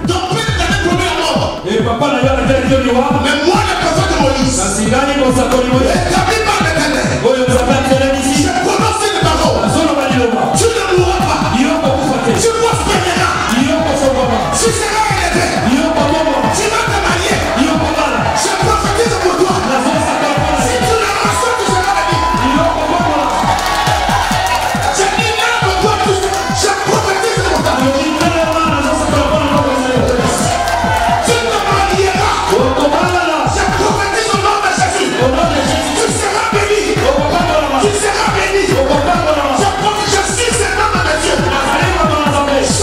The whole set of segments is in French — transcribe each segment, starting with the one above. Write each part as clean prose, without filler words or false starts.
Ton père t'avait promis la mort. Et papa n'a pas été de l'Iwa. Mais moi, le prophète de Moïse, établi par l'Éternel, je prononce une parole. Tu ne mourras pas. Tu prospéreras. Tu seras élevé. Tu vas te marier. Je prophétise pour toi. Si tu ne marches pas, tu seras béni. Je dis là pour toi, je prophétise pour toi. Tu te marieras. Je prophétise au nom de Jésus. Tu seras béni. Tu seras béni. Je suis cet homme de Dieu. Je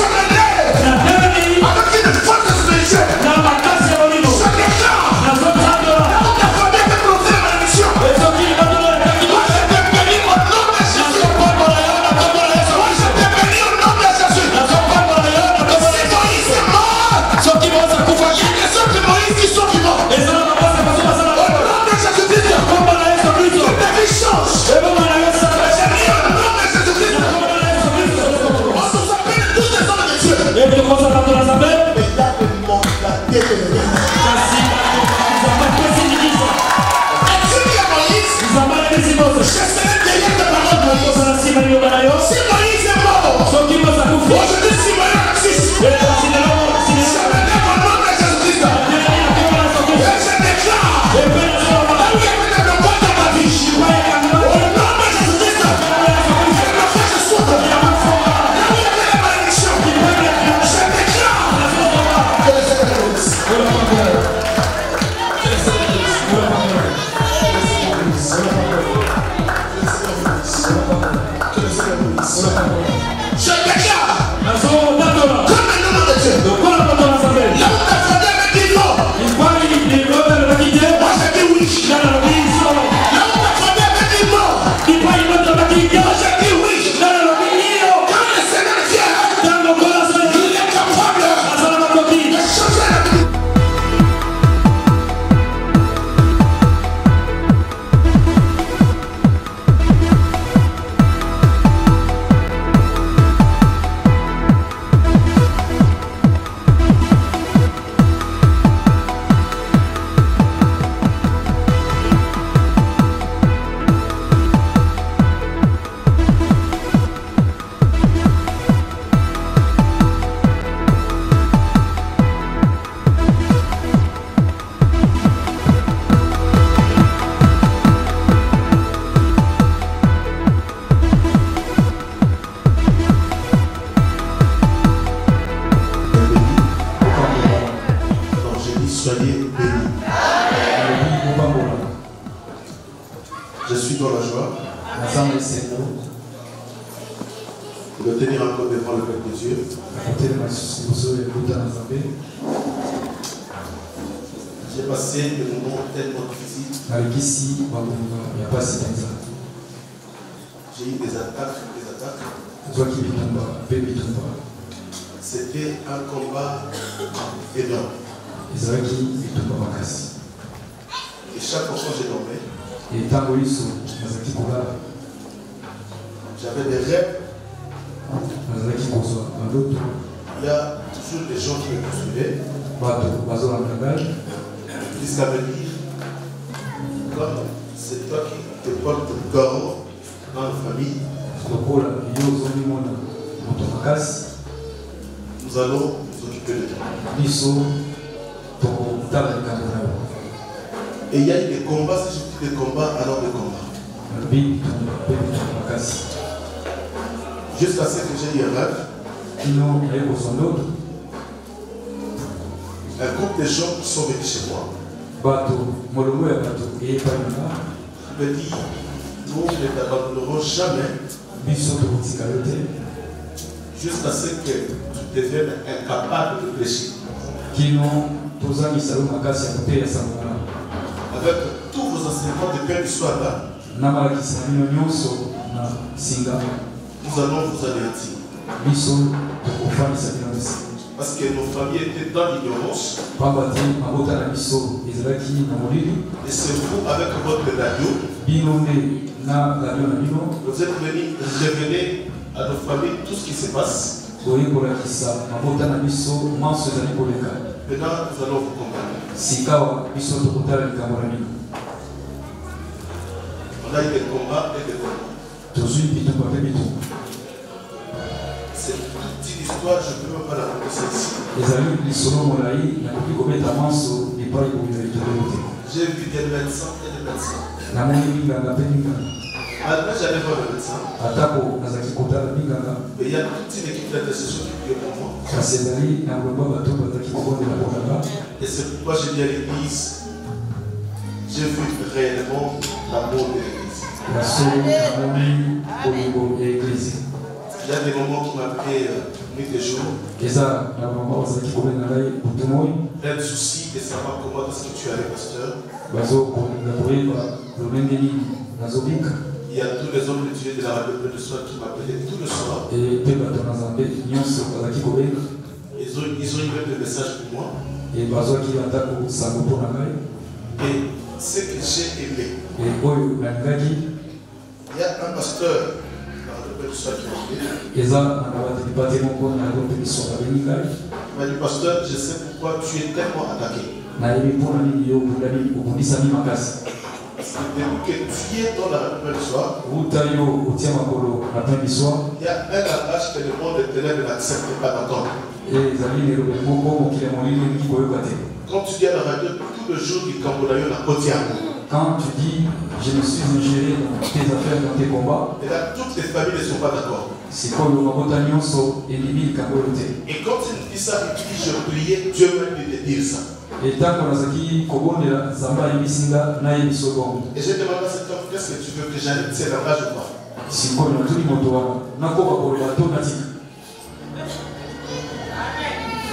me lève avec une force spirituelle. Je déclare là où ta famille te procède à la mission. Moi je te bénis au nom de Jésus. Moi je te bénis au nom de Jésus. Si Moïse est mort, il y a des autres Moïse qui sont vivants. Au nom de Jésus-Christ, ta vie change. J'ai mis au nom de Jésus-Christ. On nous appelle tous les hommes de Dieu. Et là, le monde va déterminer. As-tu dit à Moïse, je serai derrière ta parole, Moïse. Si Moïse est mort, aujourd'hui si Moïse existe, je me lève au nom de Jésus-Christ. Et je déclare, là où il y a peut-être le point dans ma vie, au nom de Jésus-Christ, je me fais je sois là où il y avait la malédiction, je déclare que le Seigneur est Moïse. Je déclare comme un homme de Dieu. Là où ta famille avait dit non, moi je dis oui. Là où ta famille avait dit non, moi je dis oui. Quand le Seigneur vient, il est capable de changer la vie. Soyez bénis. Je suis dans la joie de tenir encore devant le Père de Dieu. J'ai passé des moments tellement difficiles. J'ai eu des attaques. C'était un combat énorme. Et chaque fois que je dormais, j'avais des rêves. Il y a toujours des gens qui me poursuivaient jusqu'à me dire, comme c'est toi qui te portes le corps dans la famille, nous allons nous occuper de toi. Et il y a eu des combats, si je dis des combats, alors des combats. Jusqu'à ce que j'ai eu un rêve. Un groupe de gens sont venus chez moi. Il me dit, nous ne t'abandonnerons jamais jusqu'à ce que tu deviennes incapable de pécher. Avec tous vos enseignements de Père du soir là, nous allons vous anéantir. Parce que nos familles étaient dans l'ignorance. Et c'est vous, avec votre radio, vous êtes venus révéler à nos familles tout ce qui se passe. Maintenant, nous allons vous comprendre. On a eu des combats et des combats. C'est toute une histoire, je ne peux même pas la raconter ici. J'ai vu des médecins et des médecins. Après, j'allais voir le médecin. Et il y a toute une équipe d'intercession qui prie pour moi. Et c'est pourquoi j'ai dit à l'église, j'ai vu réellement l'amour de l'église. Il y a des moments qui m'ont pris nuit et jour. Plein de soucis de savoir comment est-ce que tu es allé, pasteur. Il y a tous les hommes de Dieu de la radio de soir qui m'appelaient tout le soir. Ils ont eu des messages pour moi. Et ce que j'ai aimé, il y a un pasteur de la radio de soir qui m'a appelé. Il m'a dit, pasteur, je sais pourquoi tu es tellement attaqué. Depuis que tu es dans la radio de soir, il y a un langage que le monde de ténèbres n'accepte pas d'entendre. Quand tu dis à la radio, tout le jour du Cambodge, on a côté. Quand tu dis, je me suis ingéré dans tes affaires, dans tes combats, et là, toutes les familles ne sont pas d'accord. c'est comme le Mabotanionso et Libi Kabolote. Et quand il dit ça, il dit, je priais, Dieu m'a dit de dire ça. Et tant qu'on a zaki, Kobonde, Zamba, Ibisinga, Naï, Bisogon. Et j'ai demandé à cet homme, qu'est-ce que tu veux que j'arrête ces langages ou pas? Si on a tout le monde, on a quoi pour le bateau natif.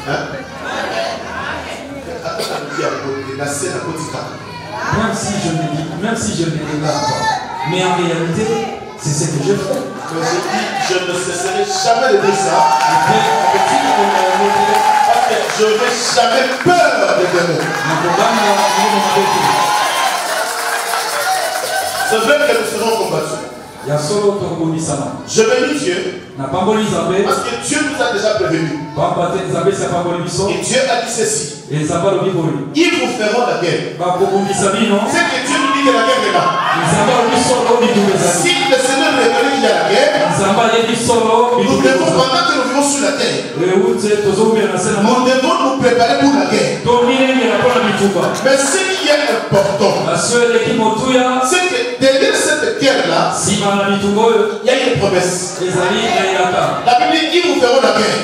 Hein? Même si je ne déclare pas. Mais en réalité, c'est ce que je fais. Mais je dis, je ne cesserai jamais de dire ça. Parce que je n'ai jamais peur des démons. C'est vrai que nous serons combattus. Je bénis Dieu. Parce que Dieu nous a déjà prévenus. Et Dieu a dit ceci. Ils vous feront la guerre. C'est que Dieu nous dit que la guerre est là. Si le Seigneur révèle qu'il y a la guerre, nous devons, pendant que nous vivons sur la terre, nous devons nous préparer pour la guerre. Mais ce qui est important, c'est que derrière cette guerre-là, il y a une promesse. La Bible dit qu'ils vous feront la guerre.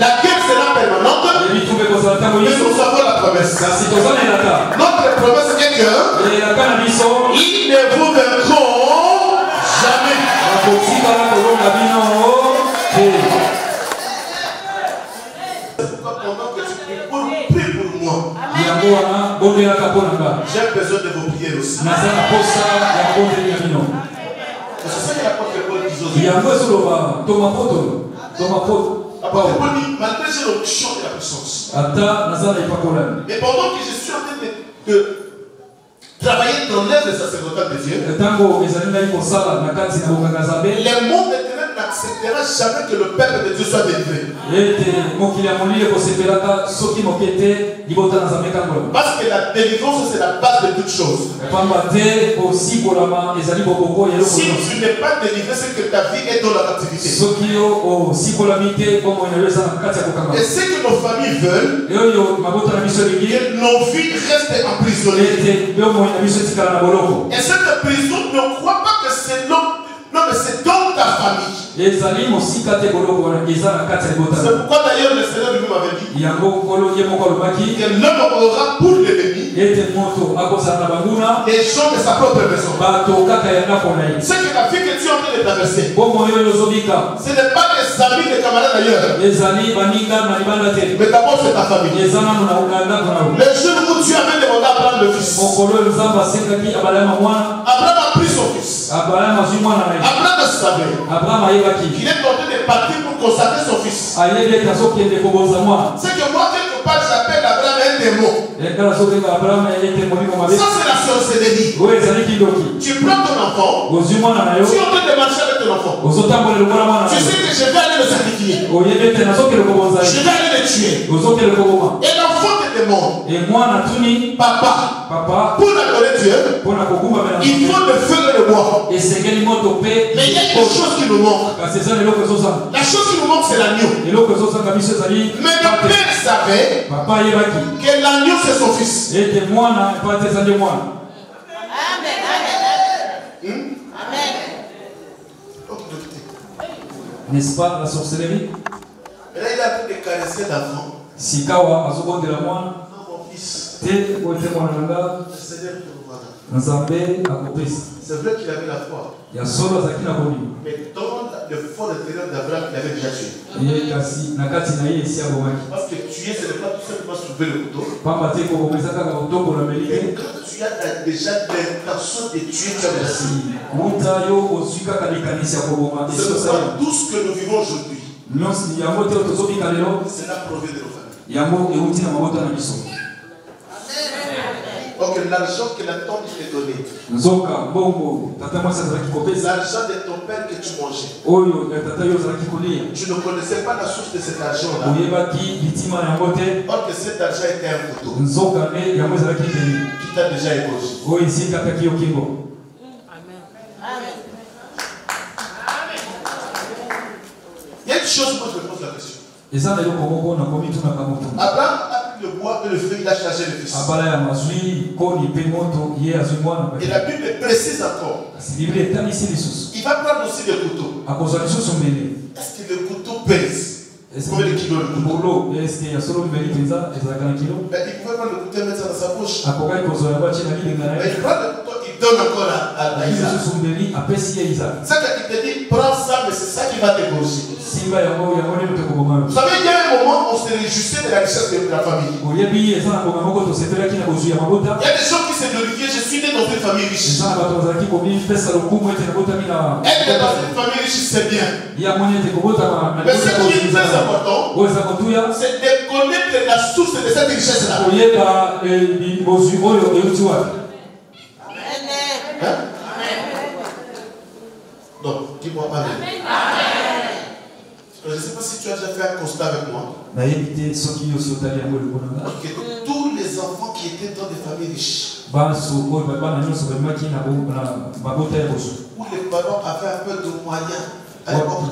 La guerre sera permanente. Mais nous avons la promesse. Notre promesse est que ils ne vous vaincront jamais. Pendant que tu pries pour moi, j'ai besoin de vos prières aussi. C'est ça que l'apôtre Paul dit malgré j'ai l'onction et la puissance. Et pendant que je suis en train de travailler dans l'œuvre sacerdotale de Dieu, le monde des ténèbres n'acceptera jamais que le peuple de Dieu soit délivré. Parce que la délivrance, c'est la base de toute chose. Si tu n'es pas délivré, c'est que ta vie est dans la captivité. Et ce que nos familles veulent, que nos vies restent emprisonnées. Et cette prison, ne crois pas que c'est l'homme. Non, mais c'est dans ta famille. C'est pourquoi d'ailleurs le Seigneur lui m'avait dit que l'homme aura pour l'ennemi les gens de sa propre maison. C'est que la vie que tu es en train de traverser, ce n'est pas des amis, des camarades d'ailleurs. Mais d'abord c'est ta famille. Le jour où tu avais demandé à Abraham le fils, Abraham a pris son fils. Abraham savait qu'il est en train de partir pour consacrer son fils. C'est que moi, quelque part, j'appelle Abraham un démon. Ça, c'est la sorcellerie. Tu prends ton enfant, tu es en train de marcher avec ton enfant. Tu sais que je vais aller le sacrifier. Je vais aller le tuer. Et l'enfant te demande, papa, pour adorer Dieu, il faut le feu et le bois. Mais il y a une chose qui nous manque. La chose qui nous manque, c'est l'agneau. Mais le père savait que l'agneau, c'est son fils. N'est-ce pas la sorcellerie? Et là, il a pu caresser l'enfant. Sikawa azokonde la mwana. Non, mon fils. Te kote mwana nanga. Le Seigneur te revoilà. Nzambe akopesa. C'est vrai qu'il avait la foi. Ya solo zakina koni. Mais dans le fond intérieur d'Abraham, il avait déjà tué. Kasi nakati na yeye sia bomaki. Parce que tuer, ce n'est pas tout simplement soulever le couteau. Pamba te ko bomeza kaka utoko na Et melike. quand tu as déjà l'intention de tuer, tu as déjà. Muta yo osika kalikanisa ko bomaki. C'est pourquoi tout ce que nous vivons aujourd'hui, Nyonsi yango te tozobi kalelo. cela provient de nos familles. Yango euti na mabota na biso. Donc l'argent que la tante t'a donné, Nzoka bongo tata mwasa zaki kopesa. l'argent de ton père que tu mangeais, Oyo tata yo zaki kolia. tu ne connaissais pas la source de cet argent-là. Oyebaki bitima yango te. Or que cet argent était un couteau Nzoka ne yango zaki beni. qui t'a déjà égorgé. Oyo sika taki yo kingo. Il y a une chose, moi je me pose la question. Eza na yo komoko na komitu na kamoto. Abraham a pris le bois et le feu, il a chargé le fils. Abala ya mazui koni pe moto ye azui mwana. Et la Bible précise encore. Si Bible etanisi lisusu. Il va prendre aussi le couteau. Akozwa lisusu mbele. Est-ce que le couteau pèse combien de kilos le couteau? Bolo est-ce ya solo mbele penza ezalaka na kilo. Mais il pouvait prendre le couteau et mettre ça dans sa bouche. Akokai kozwa ya bachi na lilinga na Mais ye. il prend le couteau, il donne encore à Isaac. Lisusu mbele apesi ye Isaac. C'est ça qu'il te dit, prends ça, mais c'est ça qui va t'égorger. Simba yango nde te koboma. Vous savez, il y a un moment où on se réjouissait de la richesse de la famille. Oyebi eza na konga moko tosepelaki na kozwi ya mabota. Il y a des gens qui se glorifient, je suis né dans une famille riche. Eza na bato bazalaki kopesa lokumu ete nabotami na. Être dans une famille riche, c'est bien. Ya moni ete kobotama na. Mais ce qui est très important, oyo eza kotuya. c'est de connaître la source de cette richesse-là. Oyeba bozwi oyo euti wapi. Hein? Non, dis-moi Amen. Je ne sais pas si tu as déjà fait un constat avec moi. Que tous les enfants qui étaient dans des familles riches, où les parents avaient un peu de moyens à l'époque,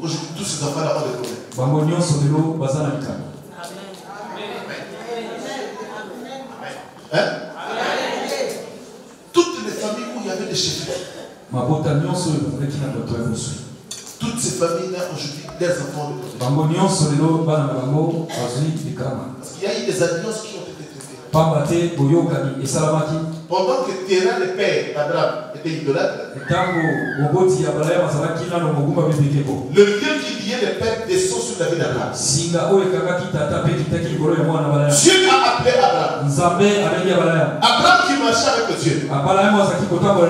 aujourd'hui tous ces enfants-là ont des problèmes. Hein? Toutes les familles où il y avait des chefs, toutes ces familles-là aujourd'hui, leurs enfants ont des problèmes. Parce qu'il y a eu des alliances qui ont été traitées. Pendant que Terah, le père d'Abraham, était idolâtre, le lieu qui liait le père descend sur la vie d'Abraham. Dieu a appelé Abraham. Abraham qui marchait avec Dieu.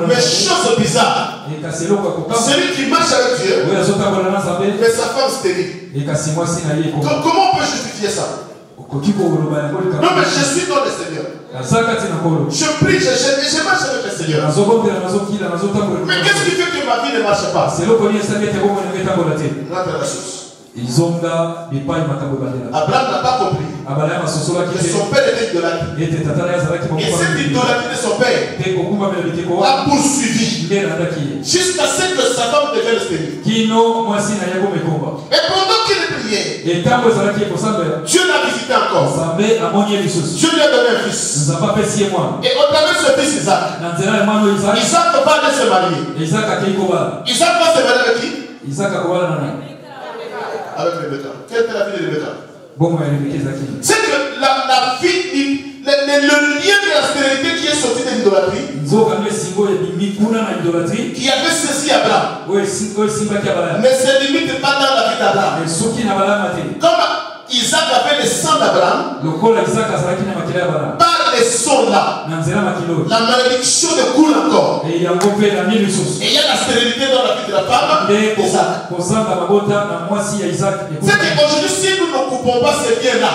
Mais chose bizarre, celui qui marche avec Dieu, mais sa femme stérile. Comment on peut justifier ça? Non, mais je suis dans le Seigneur. Je prie, je marche avec le Seigneur. Mais qu'est-ce qui fait que ma vie ne marche pas? Là, la source. Abraham n'a pas compris. Que son père était idolâtre. Et cette idolâtrie de son père l'a poursuivi jusqu'à ce que sa femme devienne stérile. Et pendant qu'il priait, Dieu l'a visité encore. Dieu lui a donné un fils. Et au travers de ce fils Isaac, Isaac va aller se marier. Isaac va se marier avec qui? Avec Rebecca. Quelle était la fille de Rebecca? C'est que la fille, le lien de la stérilité qui est sorti de l'idolâtrie, qui avait saisi Abraham, ne se limite pas dans la vie d'Abraham. Comme Isaac avait le sang d'Abraham, par le les sons là, la malédiction découle encore. Et il y a la stérilité dans la vie de la femme. C'est qu'aujourd'hui, si nous ne coupons pas ces biens-là,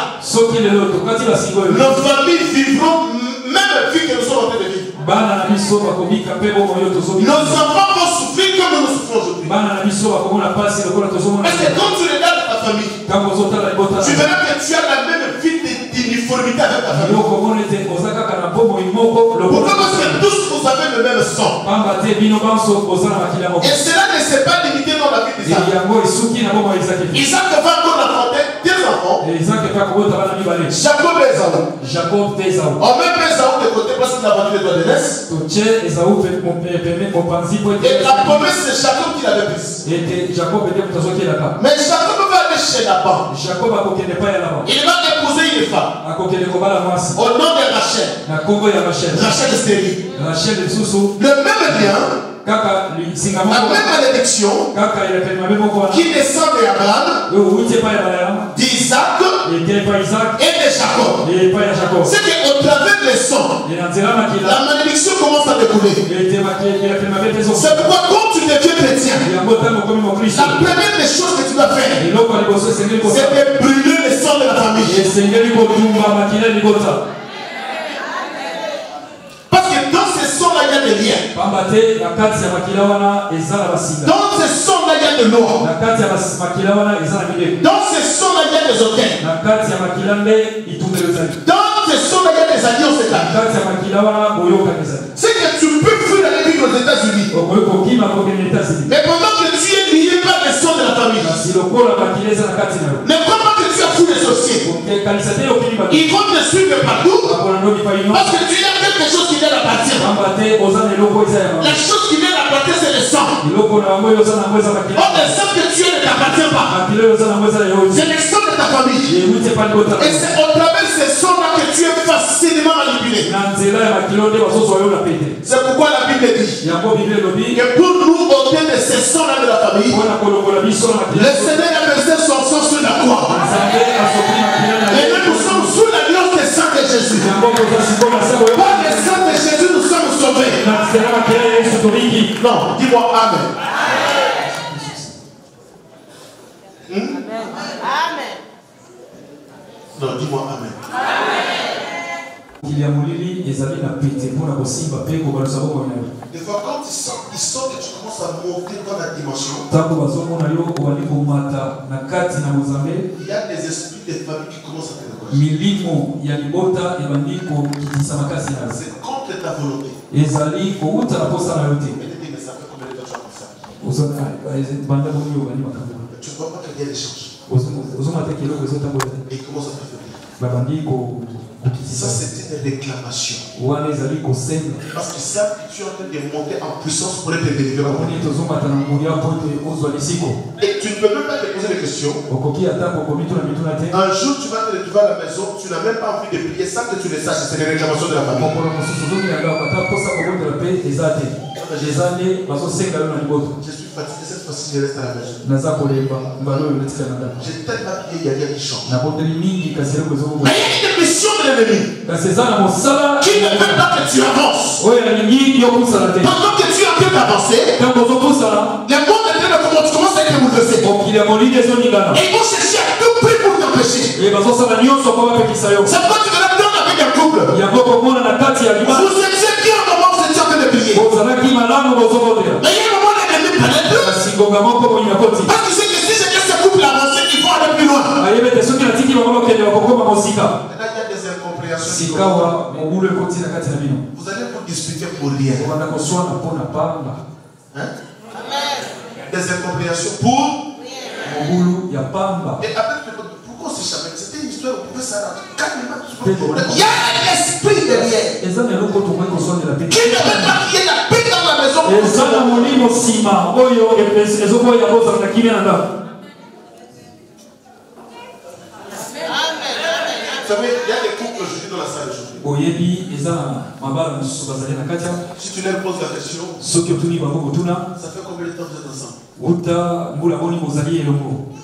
nos familles vivront même la vie que nous sommes en train de vivre. Nos enfants vont souffrir comme nous souffrons aujourd'hui. Parce que quand tu regardes ta famille, tu verras que tu as la même vie d'uniformité avec ta famille. Pourquoi? Parce que tous vous avez le même sang. Et cela ne s'est pas limité dans la vie d'Isaac. Isaac va encore affronter deux enfants. Jacob et Esaü. On met Esaü de côté parce qu'il a vendu les doigts de l'aise. Et la promesse c'est Jacob qui l'avait prise. Mais Jacob va aller chez Laban. Il va épouser une femme. Au nom de Rachel. Rachel est stérile. Le même lien. La même malédiction qui descend d'Abraham, d'Isaac et de Jacob. C'est qu'au travers des sangs, la malédiction commence à découler. C'est pourquoi quand tu deviens chrétien, la première des choses que tu dois faire, c'est de brûler les sangs de la famille. Parce que dans ces sangs-là, il y a des liens. Dans ces sangs-là, il y a de l'eau. Dans ces sangs-là, il y a des hôtels. Dans ces sangs-là, il y a des alliances établies. C'est que tu peux fuir la vie aux États-Unis. Mais pendant que tu es lié par les sangs de la famille, ne crois pas que tu as fouillé les sorciers. Ils vont te suivre partout. Parce que tu as quelque chose qui vient d'appartir. La chose qui vient d'appartir, c'est le sang. Or, le sang que tu as ne t'appartient pas. C'est le sang de ta famille. Et c'est au travers de ces sangs-là que tu es facilement manipulé. C'est pourquoi la Bible dit que pour nous ôter de ces sangs-là de la famille, le Seigneur a versé son sang sur la croix. Et nous sommes sous l'alliance des sangs de Jésus. Par le sang de Jésus, nous sommes sauvés. Non, dis-moi Amen. Amen. Non, dis-moi Amen. Il y a Molili et Zali n'a pété pour la possible paix pour le savoir. Des fois, quand il sent que tu commences à monter dans la dimension, il y a des esprits des familles qui commencent à te reconnaître. C'est contre ta volonté. Mais ça fait combien de temps tu as fait ça? Tu ne vois pas qu'il y a des changes. Et il commence à te faire. Ça, c'est une réclamation. Parce qu'ils savent que tu es en train de monter en puissance pour être délivré. Et tu ne peux même pas te poser des questions. Un jour, tu vas te retrouver à la maison, tu n'as même pas envie de prier sans que tu le saches. C'est les réclamations de la famille. Je suis fatigué, cette fois-ci, je reste à la maison. J'ai tellement prié, il y a rien qui change. Mais il y a une mission de l'ennemi qui ne veut pas que tu avances. Pendant que tu es en train d'avancer, le monde est en train de commencer à être bouleversé. Et ils vont chercher à tout prix pour t'empêcher. C'est pourquoi tu verras dans la vie d'un couple. Vous étiez bien au moment où vous étiez en train de prier. Mais il y a un moment l'ennemi pénètre. Parce que tu sais que si je laisse ce couple avancer, ils vont aller plus loin. Maintenant, il y a des incompréhensions. Vous allez vous disputer pour rien. Hein? Des incompréhensions pour rien. Et après, pourquoi on s'échappe? C'était une histoire où on pouvait s'arrêter calmement. Il y a un esprit derrière qui ne veut pas qu'il y ait la paix dans la maison. Vous savez, il y a des couples aujourd'hui dans la salle aujourd'hui. Si tu leur poses la question, ça fait combien de temps vous êtes ensemble?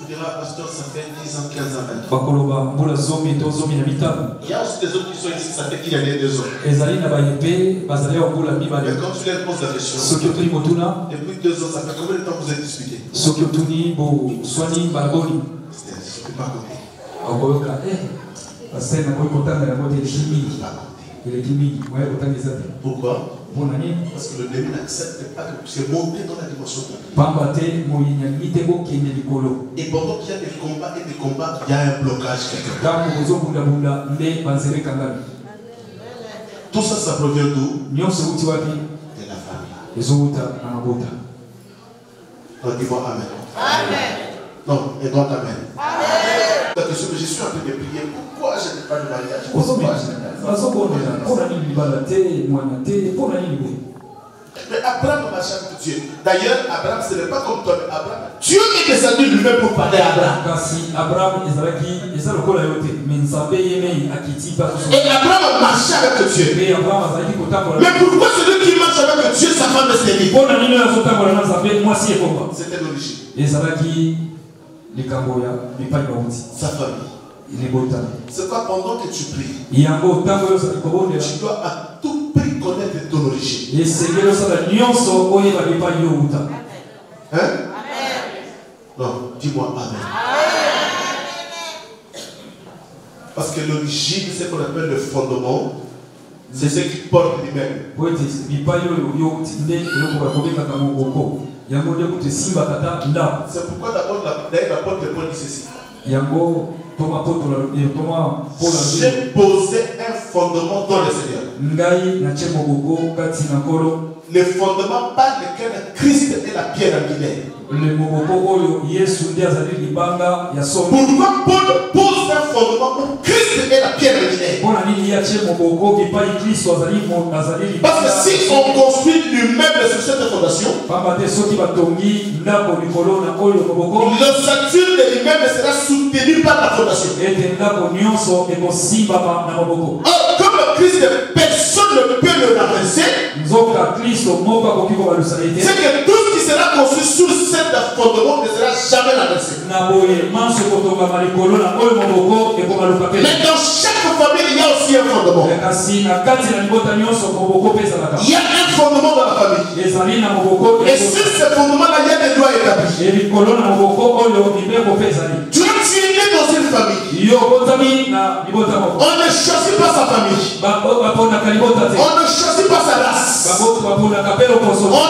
Il dira, pasteur, ça fait 10 ans, 15 ans. Il y a aussi des autres qui sont ici, ça fait qu'il y a des autres. Et quand tu leur poses la question, depuis 2 ans, ça fait combien de temps vous êtes disputés? Je ne peux pas compter. Pourquoi? Parce que le début n'accepte pas que c'est monté dans la dimension. Et pendant qu'il y a des combats, il y a un blocage quelque part. Tout ça, ça provient d'où? De la famille. Donc dis-moi Amen. Amen. Non, et donc Amen. Amen. La question que je suis en train de prier, pourquoi je n'ai pas de mariage? Mais Abraham marchait avec Dieu. D'ailleurs, Abraham, ce n'est pas comme toi, mais Abraham. Dieu est descendu lui-même pour parler à Abraham. Et Abraham marchait avec Dieu. Mais pourquoi celui qui marche avec Dieu, sa femme est stérile? C'était l'origine. Sa famille. C'est pas pendant que tu pries. Tu dois à tout prix connaître ton origine. Hein? Non, dis-moi Amen. Parce que l'origine, c'est ce qu'on appelle le fondement. C'est ce qui porte lui-même. C'est pourquoi d'abord l'apôtre Paul dit ceci. J'ai posé un fondement dans le Seigneur. Le fondement par lequel Christ est la pierre angulaire. Pourquoi Paul pose un fondement où Christ est la pierre angulaire? Parce que si on construit l'immeuble sur cette fondation, l'ossature de l'immeuble sera soutenue par la fondation. Or, comme Christ, personne ne peut le renverser. C'est que tout ce qui sera construit sur cette fondement ne sera jamais renversé. Mais dans chaque famille, il y a aussi un fondement. Il y a un fondement dans la famille. Et sur ce fondement-là, il y a des lois établies. Tu es né dans une famille. On ne choisit pas sa famille. On ne choisit pas sa race. On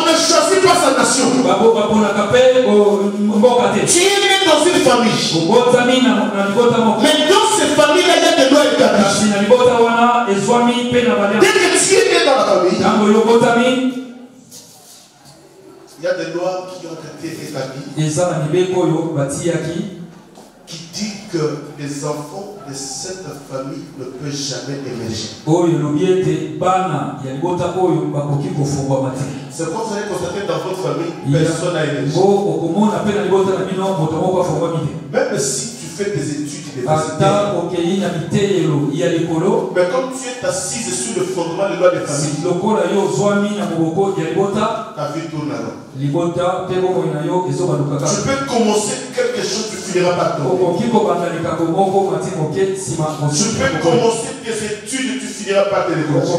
ne choisit pas sa nation. Tu es né dans une famille. Mais dans ces familles-là, il y a des lois établies. Dès que tu es né dans la famille, il y a des lois qui ont été établies qui disent que les enfants de cette famille ne peuvent jamais émerger. C'est comme vous allez constater dans votre famille, personne n'a émergé. Même si tu fais des études universitaires, mais comme tu es assise sur le fondement des lois de famille, ta vie tourne alors. Tu peux commencer quelque chose, tu finiras par tomber. Tu peux commencer tes études, tu finiras par te décourager.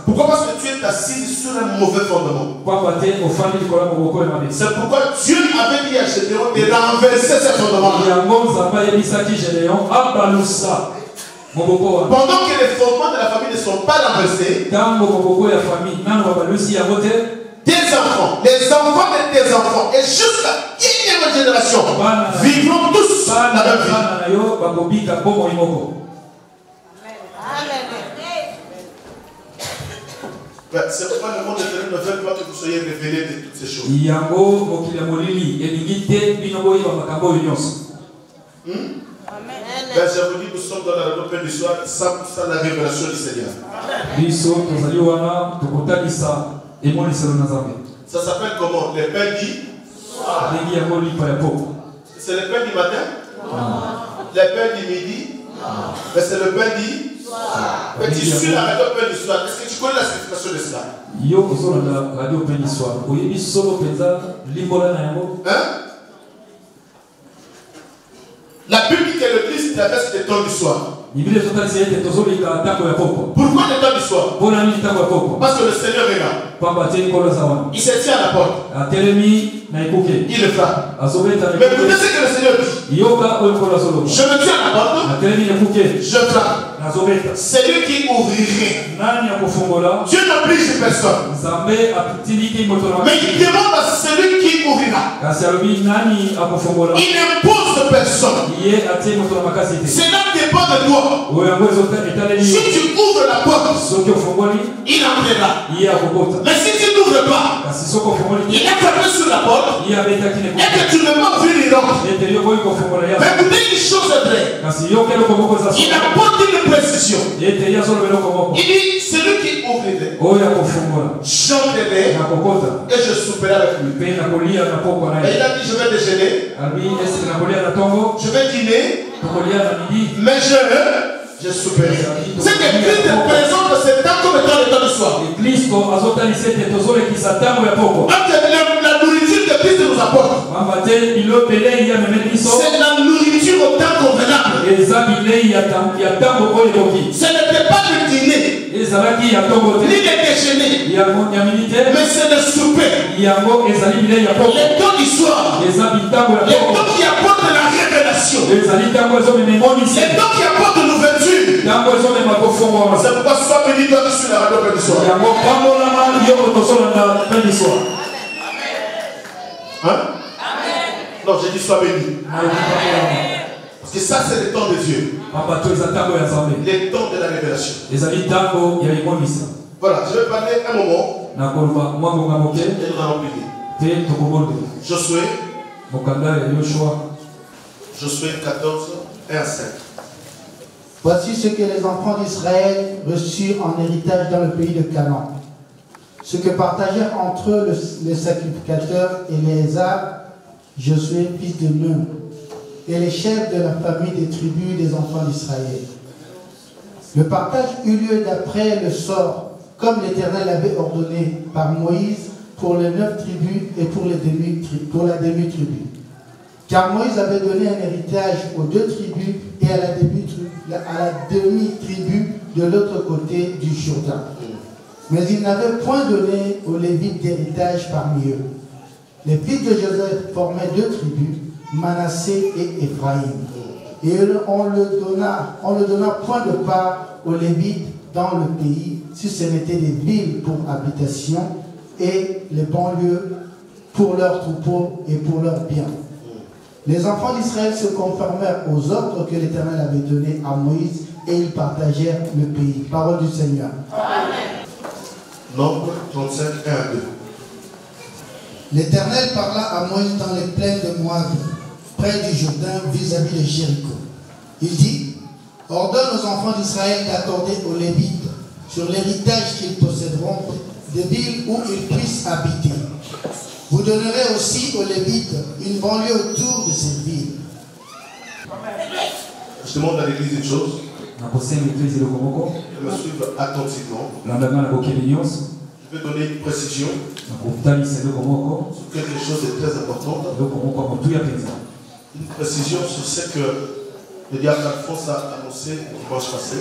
Pourquoi? Parce que tu es assise sur un mauvais fondement. C'est pourquoi Dieu avait dit à Gédéon de renverser ce fondement. Pendant que les fondements de la famille ne sont pas renversés, tes enfants, les enfants de tes enfants, et jusqu'à une génération vivront tous la même vie. C'est pourquoi le monde éternel ne veut pas que vous soyez révélés de toutes ces choses. Ben, je vous dis, nous sommes dans la réunion du soir sans la révélation du Seigneur. Ça s'appelle comment? Les pains du soir. C'est les pains du matin? Le pain du midi. Mais c'est le pain du soir. Mais tu suis la radio pain du soir. Est-ce que tu connais la signification de cela? Hein? La Bible dit que le Christ traverse les temps du soir. Pourquoi les temps du soir? Parce que le Seigneur est là. Il se tient à la porte. Il le frappe. Mais écoutez ce que le Seigneur dit. Je me tiens à la porte. Je frappe. C'est lui qui ouvrirait. Dieu n'oblige personne. Mais il demande à celui qui ouvrira. Il n'impose personne. Cela dépend de toi. Si tu ouvres la porte, il entrera. Mais si tu n'ouvres pas, il est frappé sur la porte. Et que tu ne peux pas ouvrir les portes. Mais écoutez une chose est vraie. Il apporte une précision. Il dit, celui qui ouvrirait, j'entrerai et je souperai avec lui. Et il a dit, je vais déjeuner, je vais dîner, mais je souperai. C'est que Christ présente ce temps comme étant le temps du soir. La nourriture que Christ nous apporte, c'est la nourriture au temps convenable. Ce n'était pas le dîner, ni le déjeuner, mais c'est le souper. Le temps du soir, le temps qui apporte la révélation, le temps qui apporte l'ouverture. C'est pourquoi sois béni toi qui suis la radio du soir. Hein? Non, j'ai dit sois béni. Parce que ça, c'est le temps de Dieu. Le temps de la révélation. Voilà, je vais parler un moment. Et nous allons prier. Josué 14, 1 à 5. Voici ce que les enfants d'Israël reçurent en héritage dans le pays de Canaan. Ce que partagèrent entre eux les sacrificateurs et les Josué, fils de Nun, et les chefs de la famille des tribus des enfants d'Israël. Le partage eut lieu d'après le sort, comme l'Éternel avait ordonné par Moïse pour les 9 tribus et pour la demi-tribu. Car Moïse avait donné un héritage aux 2 tribus et à la demi-tribu de l'autre côté du Jourdain. Mais il n'avait point donné aux Lévites d'héritage parmi eux. Les fils de Joseph formaient 2 tribus, Manassé et Éphraïm. Et on ne donna point de part aux Lévites dans le pays, si ce n'était des villes pour habitation et les banlieues pour leurs troupeaux et pour leurs biens. Les enfants d'Israël se conformèrent aux ordres que l'Éternel avait donnés à Moïse et ils partagèrent le pays. Parole du Seigneur. Amen. Nombre 35, 1 à 2. L'Éternel parla à Moïse dans les plaines de Moab, près du Jourdain, vis-à-vis de Jéricho. Il dit, ordonne aux enfants d'Israël d'accorder aux Lévites, sur l'héritage qu'ils posséderont, des villes où ils puissent habiter. Vous donnerez aussi aux Lévites une banlieue autour de ces villes. Je demande à l'église une chose. De me suivre attentivement. Je vais donner une précision sur quelque chose de très important. Une précision sur ce que le diable Alphonse a annoncé dimanche passé.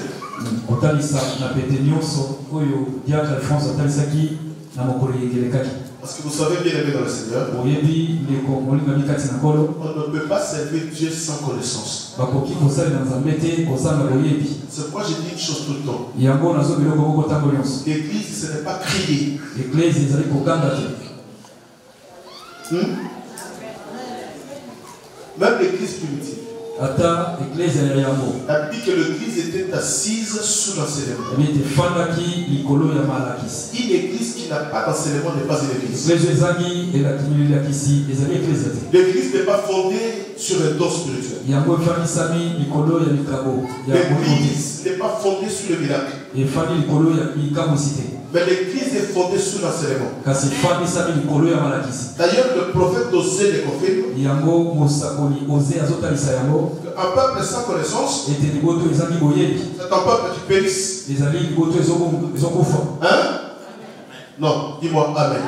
Parce que vous savez bien aimé dans le Seigneur, on ne peut pas servir Dieu sans connaissance. C'est pourquoi j'ai dit une chose tout le temps. L'église, ce n'est pas crier. Même l'église primitive. La Bible dit que l'église était assise sous l'enseignement. Une église qui n'a pas d'enseignement n'est pas une église. L'église n'est pas fondée sur un don spirituel. L'église n'est pas fondée sur le miracle. Mais l'église est fondée sur l'enseignement. kasi fandisa mikolo ya malakisi. D'ailleurs, le prophète Osée le confirme. Yango mosakoli Osée azotalisa yango. Un peuple sans connaissance, ete liboto ezangi boyebi. c'est un peuple qui périsse. Ezali liboto ezokufa. Hein? Non, dis-moi Amen.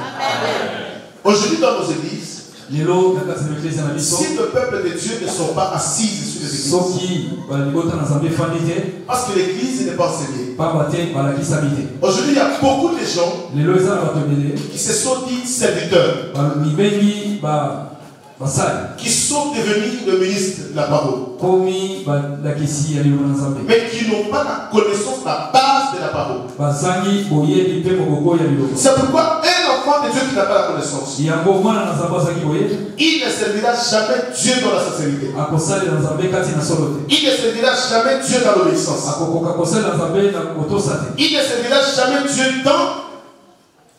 Aujourd'hui dans nos églises, lelo nakati na eklezia na biso, si le peuple de Dieu ne sont pas assis sur les églises, soki balibota na Nzambe efandi te, parce que l'église n'est pas enseignée. pamba te balakisami te. Aujourd'hui, il y a beaucoup de gens Lelo eza na bato ebele qui se sont dit serviteurs, mibengi basali qui sont devenus le ministre de la parole, komi balakisi ya liloba na Nzambe, mais qui n'ont pas la connaissance, la base de la parole. bazangi boyebi mpe mokoko ya liloba. C'est pourquoi un enfant de Dieu qui n'a pas la connaissance, yango mwana na Nzambe azangi boyebi, il ne servira jamais Dieu dans la sincérité. akosalela Nzambe kati na solo te, Il ne servira jamais Dieu dans l'obéissance. akokoka kosalela Nzambe na kotosa te, Il ne servira jamais Dieu dans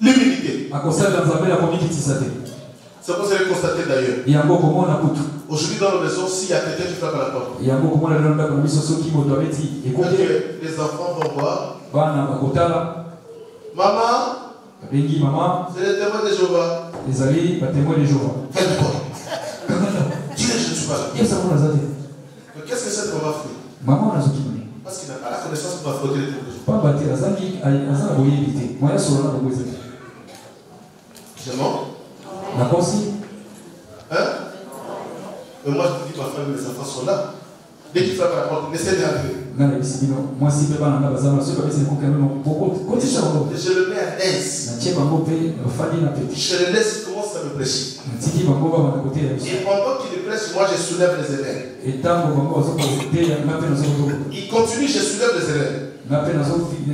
l'humilité. akosalela Nzambe na komikitisa te. C'est pour ça que vous constatez d'ailleurs. Yango komona kutu, Aujourd'hui dans nos maisons, s'il y a quelqu'un qui frappe à la porte, yango komona lelo ndako na biso soki moto abeti quand ekote, les enfants vont voir, bana bakotala maman, babengi mama, c'est le témoin de Jéhovah. ezali batémoin de Jéhovah. Faites quoi? Dis-le, je ne suis pas là. Yesa mona za te, Mais qu'est-ce que cette maman fait? mama nazokimani Parce qu'il n'a pas la connaissance pour affronter les témoins. pamba te azangi aza na boyebi te, moya solo na bango eza te. Je mens? nakosi Hein? Mais moi je te dis, ma femme et mes enfants sont là. Dès qu'ils frappent à la porte, laissez-les entrer. nga nayebisi bino mwasi mpe bana nga baza na soki babesi ekoka bino kotisa bango, Je le mets à l'aise. natie bango mpe bafandi na peti, Je le laisse commencer à me prêcher. natiki bango baba na koteya biso, Et pendant qu'il me prêche, moi je soulève les élèves. etango bango bazokoteya nga mpe nazokotoko, Il continue, je soulève les élèves. nga mpe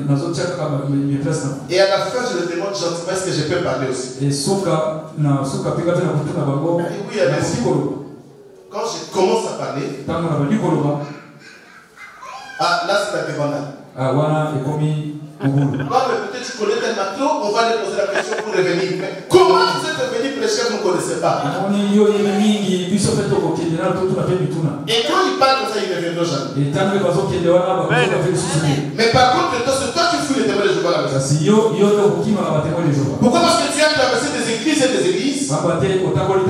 nazotia kaka miplace na, Et à la fin, je le demande gentiment, est-ce que je peux parler aussi? suka mpe nga mpe na kutu na bango Oui, allez-y. nakoki koloba. Quand je commence à parler, Ntango na bandi koloba, ah, là c'est la débandade. wana ekomi mobulu. Toi, mais peut-être tu connais tel matelot, on va lui poser la question pour revenir. Mais comment vous êtes venu prêcher, vous ne connaissez pas? Namoni yo yebi mingi biso mpe tokokende na totuna mpe mituna. Et quand il parle comme ça, il ne reviendra jamais. Etango bazokende wana bakozoka mpe lisusu te. Mais par contre, toi, c'est toi qui fouilles les témoins de Jéhovah à la maison. Kasi yo nde okokimaka batémoin de Jéhovah. Pourquoi? Parce que tu as traversé des églises et des églises, Pamba te otamboli,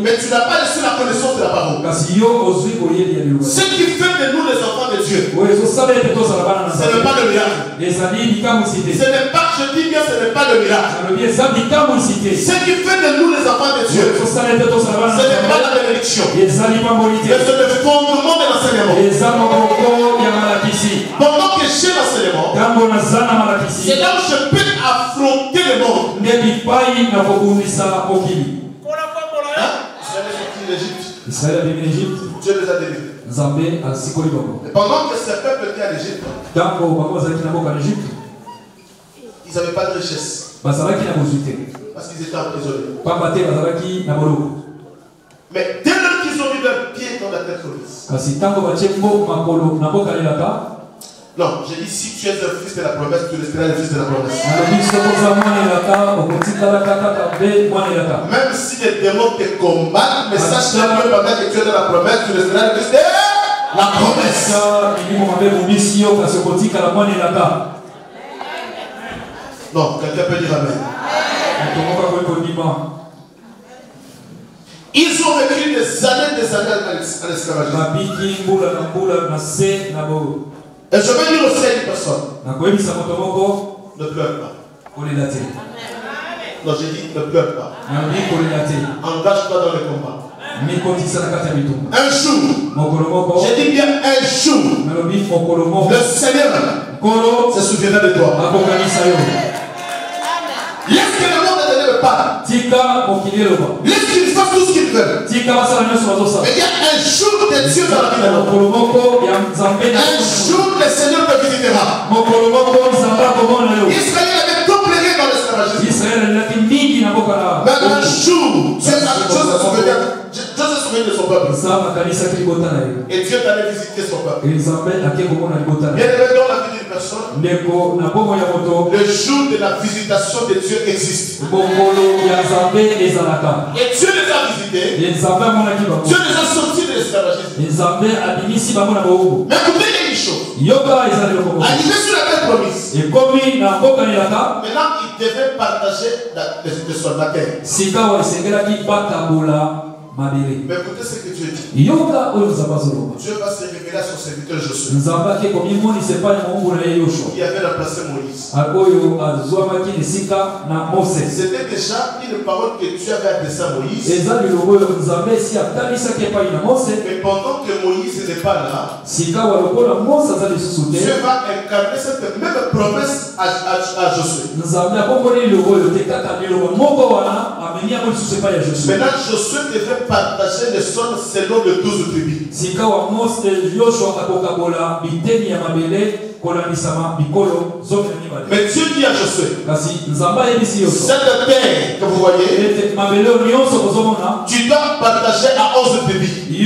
mais tu n'as pas reçu la connaissance de la parole. kasi yo ozwi boyebi ya liloba. Ce qui fait de nous les enfants de Dieu, Oyo ezosala ete tozala bana na ce n'est pas Nzambe. le miracle. Ezali likamwisi te. Ce n'est pas, je dis bien, ce n'est pas le miracle. Nalobi eza likamwisi te. Ce qui fait de nous les enfants de Dieu, Oyo ezosala ete tozala bana ce na n'est pas Nzambe. la bénédiction, Ezali pamboli mais te. c'est le fondement de l'enseignement. Eza mokoko ya malakisi. Pendant que j'ai l'enseignement, Ntango naza na malakisi, c'est là où je peux affronter le monde. nde bipai na kobundisa mokili. Hein? Israël est sorti d'Égypte. Israeli abimi na Egypte, Dieu les a délivrés. Nzambe asikoli bango. Et pendant que ces peuples étaient en Égypte, Ntango bango bazalaki na mboka na Egypte, ils n'avaient pas de richesse. bazalaki na bozwi te. Parce qu'ils étaient emprisonnés. Pamba te bazalaki na boloko. Mais dès lors qu'ils ont mis leurs pieds dans la terre promise. Kasi ntango batie makolo na mboka lelaka, Non, j'ai dit si tu es un fils de la promesse, tu resteras le fils de la promesse. nalobi soki oza mwana elaka okotikalaka kaka mpe mwana elaka. Même si les démons te combattent, mais sache que pendant que tu es dans la promesse, tu resteras le fils de la promesse. Esa milimo mabe bobisi yo kasi okotikala mwana elaka. Non, quelqu'un peut dire Amen. Moto moko akoki kondima. Ils ont vécu des années en esclavagisme. Babiki mbula na mbula na se na bo. Et je vais dire aussi à une personne, nakoyebisa moto moko ne pleure pas. kolela te. Non, j'ai dit ne pleure pas. nalobi kolela te. Engage-toi dans le combat. mikotisa na kati ya bitumba. Un jour, mokolo moko, j'ai dit bien un jour, nalobi mokolo moko, le Seigneur nkolo se souviendra de toi. akokanisa yo. Laisse que le monde ne parle. Tika mokili eloba. Laisse qu'ils fassent tout ce qu'ils veulent. Tika basala nyonso bazosala. Mais il y a un jour de Dieu dans la vie de l'homme. mokolo moko ya Nzambe na Un jour, le Seigneur te visitera. mokolo moko Nzambe akomona yo. Israël avait tout plégué dans l'esclavagisme. Israeli alilaki mingi na mboka na Mais un jour, Dieu se souvient de son peuple. Nzambe akanisaki libota na ye. Et Dieu t'allait visiter son peuple. Nzambe ake komona libota na Bien ye. aimé, dans la vie d'une personne, ndeko na bomoi ya moto, le jour de la visitation de Dieu existe. mokolo ya Nzambe ezalaka. Et Dieu les a visités. Nzambe amonaki bango. Dieu les a sortis de l'esclavagisme. Nzambe abimisi bango na boumbu. Mais écoutez, il y a une chose. Arrivé sur la terre promise. Maintenant, il devait partager de son terre. Mais écoutez ce que Dieu dit. Dieu va se révéler à son serviteur Josué. Qui avait remplacé Moïse. C'était déjà une parole que Dieu avait adressée à Moïse. Mais pendant que Moïse n'est pas là, Dieu va incarner cette même promesse à Josué. Maintenant, Josué devait partager le sol selon les 12 tribus. Mais Dieu dit à Josué, cette terre que vous voyez, tu dois partager à 11 tribus. Mais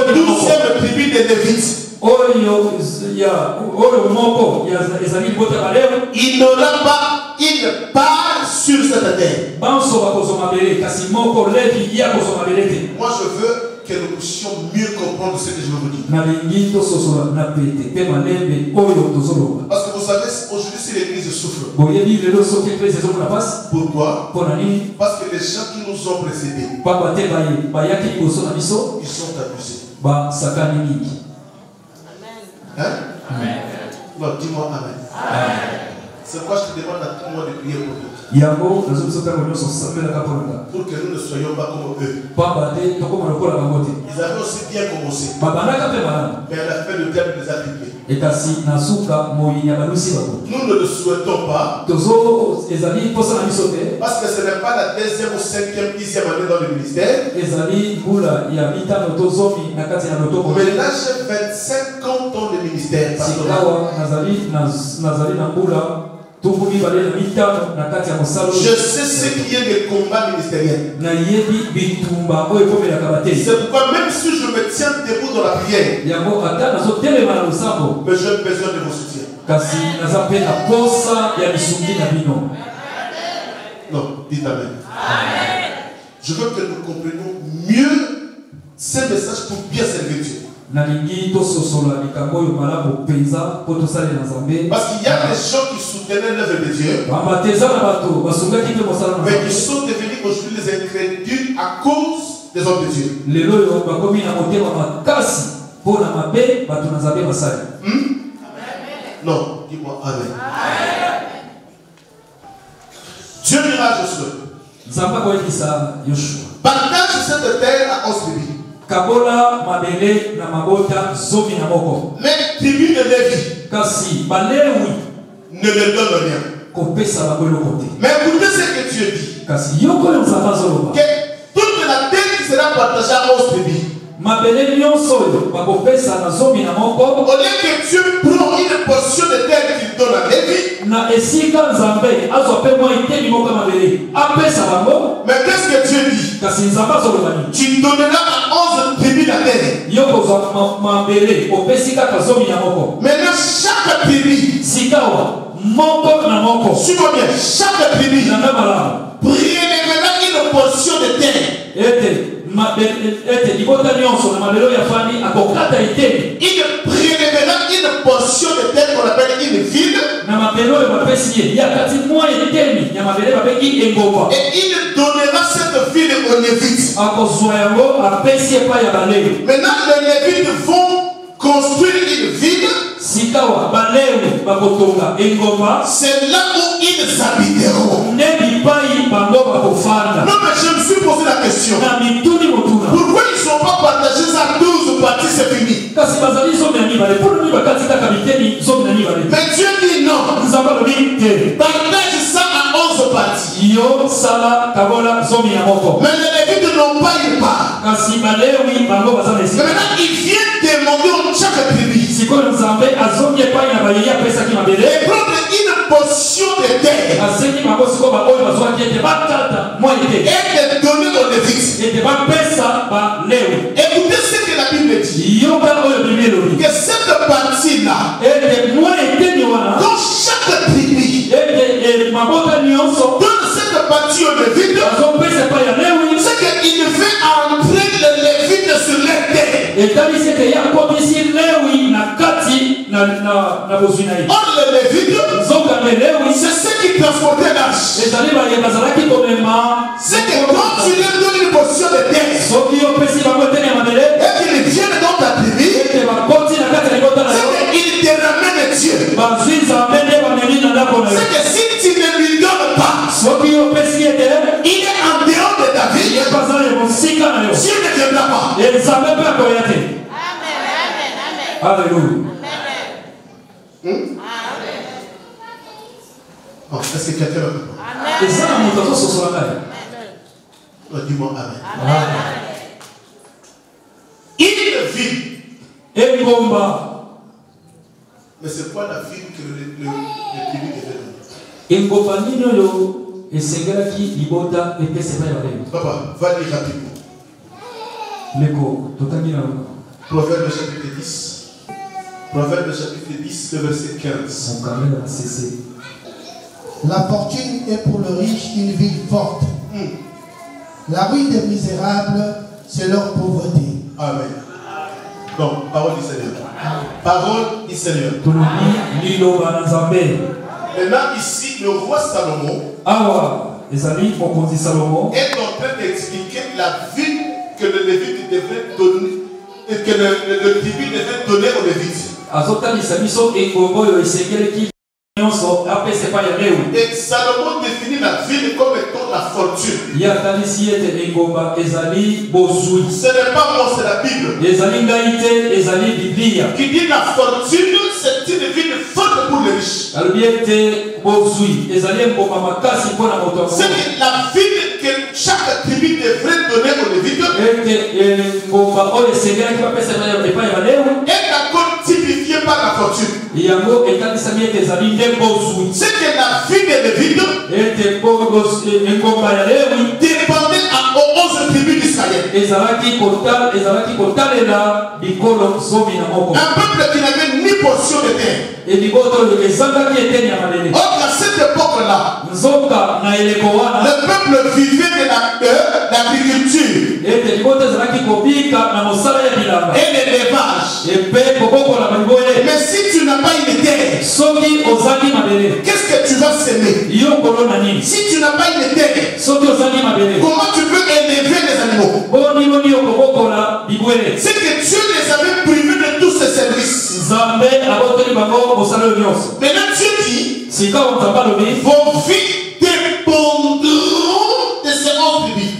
le 12e tribu des Lévites, il n'aura pas une part sur cette terre. Moi je veux que nous puissions mieux comprendre ce que je veux vous dire. Parce que vous savez, aujourd'hui si l'église souffre. Pourquoi? Parce que les gens qui nous ont précédés, ils sont abusés. Hein? Amen. Non, dis-moi amen. Amen. C'est pourquoi je te demande à tout le monde de prier pour nous. Pour que nous ne soyons pas comme eux. Ils avaient aussi bien commencé. Mais à la fin, le diable les a triplés. Nous ne le souhaitons pas. Parce que ce n'est pas la 2e ou 5e, 10e année dans le ministère. Mais là, j'ai 25 ans dans le ministère. Je sais ce qui est le combat ministériel. C'est pourquoi même si je me tiens debout dans la prière, mais j'ai besoin de vos soutiens. Non, dites amen. Je veux que nous comprenions mieux ces messages pour bien servir Dieu. Parce qu'il y a des gens qui soutenaient l'œuvre de Dieu, mais qui sont devenus aujourd'hui les incrédules à cause des hommes de Dieu. Non, dis-moi amen. Dieu dira à Josué, partage cette terre à 11 tribus. Mais tribu de Lévi ne le donne rien. Mais écoutez ce que Dieu dit, que toute la terre qui sera partagée à 11 tribus, au lieu que Dieu prend une portion de terre qu'il donne à Lévi, mais qu'est-ce que Dieu dit? Tu donneras à 11 tribus la terre. Maintenant chaque tribu, suis-moi bien, chaque tribu prélèvera une portion de terre. Il prélèvera une portion de terre qu'on appelle une ville. Et il donnera cette ville aux Lévites. Maintenant les Lévites vont construire une ville. C'est là où ils habiteront. Non mais je me suis posé la question. Pourquoi ils ne sont pas partagés à 12 parties, c'est fini? Mais Dieu dit non. Partage ça à 11 parties. Mais les Lévites n'ont pas une part. Maintenant ils viennent demander à chaque tribu et prendre une portion de terre et de donner aux Lévites. Écoutez ce que la Bible dit, que cette partie-là, dans chaque tribu, donne cette partie aux Lévites, c'est qu'il fait entrer les Lévites sur les terres. Or, les Lévites, c'est ceux qui transportaient l'arche. C'est que quand tu leur donnes une portion de terre, et qu'ils viennent dans ta tribu, c'est qu'ils te ramènent Dieu. C'est que si tu ne lui donnes pas, il est en dehors de ta vie, Dieu ne viendra pas. Alléluia. Oh, est-ce que quelqu'un veut Et ça, la montation, ce sera là. Dis-moi Amen. Amen. Une ville. Et Bomba. Mais c'est quoi la ville que le public devait donner? Et Bomba, et c'est là qui libota et que c'est pas la même. Papa, va lire rapidement. Proverbe chapitre 10. Proverbe chapitre 10, le verset 15. La fortune est pour le riche une ville forte. La ruine des misérables, c'est leur pauvreté. Amen. Donc, parole du Seigneur. Parole du Seigneur. Maintenant, ici, le roi Salomon est en train d'expliquer la vie que le Lévite devait donner, et que le tribu devait donner aux Lévites. Et Salomon définit la ville comme étant la fortune. Ce n'est pas moi, c'est la Bible. Qui dit la fortune, c'est une ville forte pour les riches. C'est la ville que chaque tribu devrait donner aux Lévites. Est encore typifiée par la fortune. C'est que la vie des Lévites dépendait aux 11 tribus d'Israël. Un peuple qui n'avait ni portion de terre. Or, à cette époque-là, le peuple vivait de l'agriculture et l'élevage. Mais si tu n'as pas une terre, qu'est-ce que tu vas semer? Si tu n'as pas une terre, comment tu peux élever les animaux? C'est que Dieu les avait privés de tous ces services. Maintenant Dieu dit, vos vies dépendront de ces 11 tribus.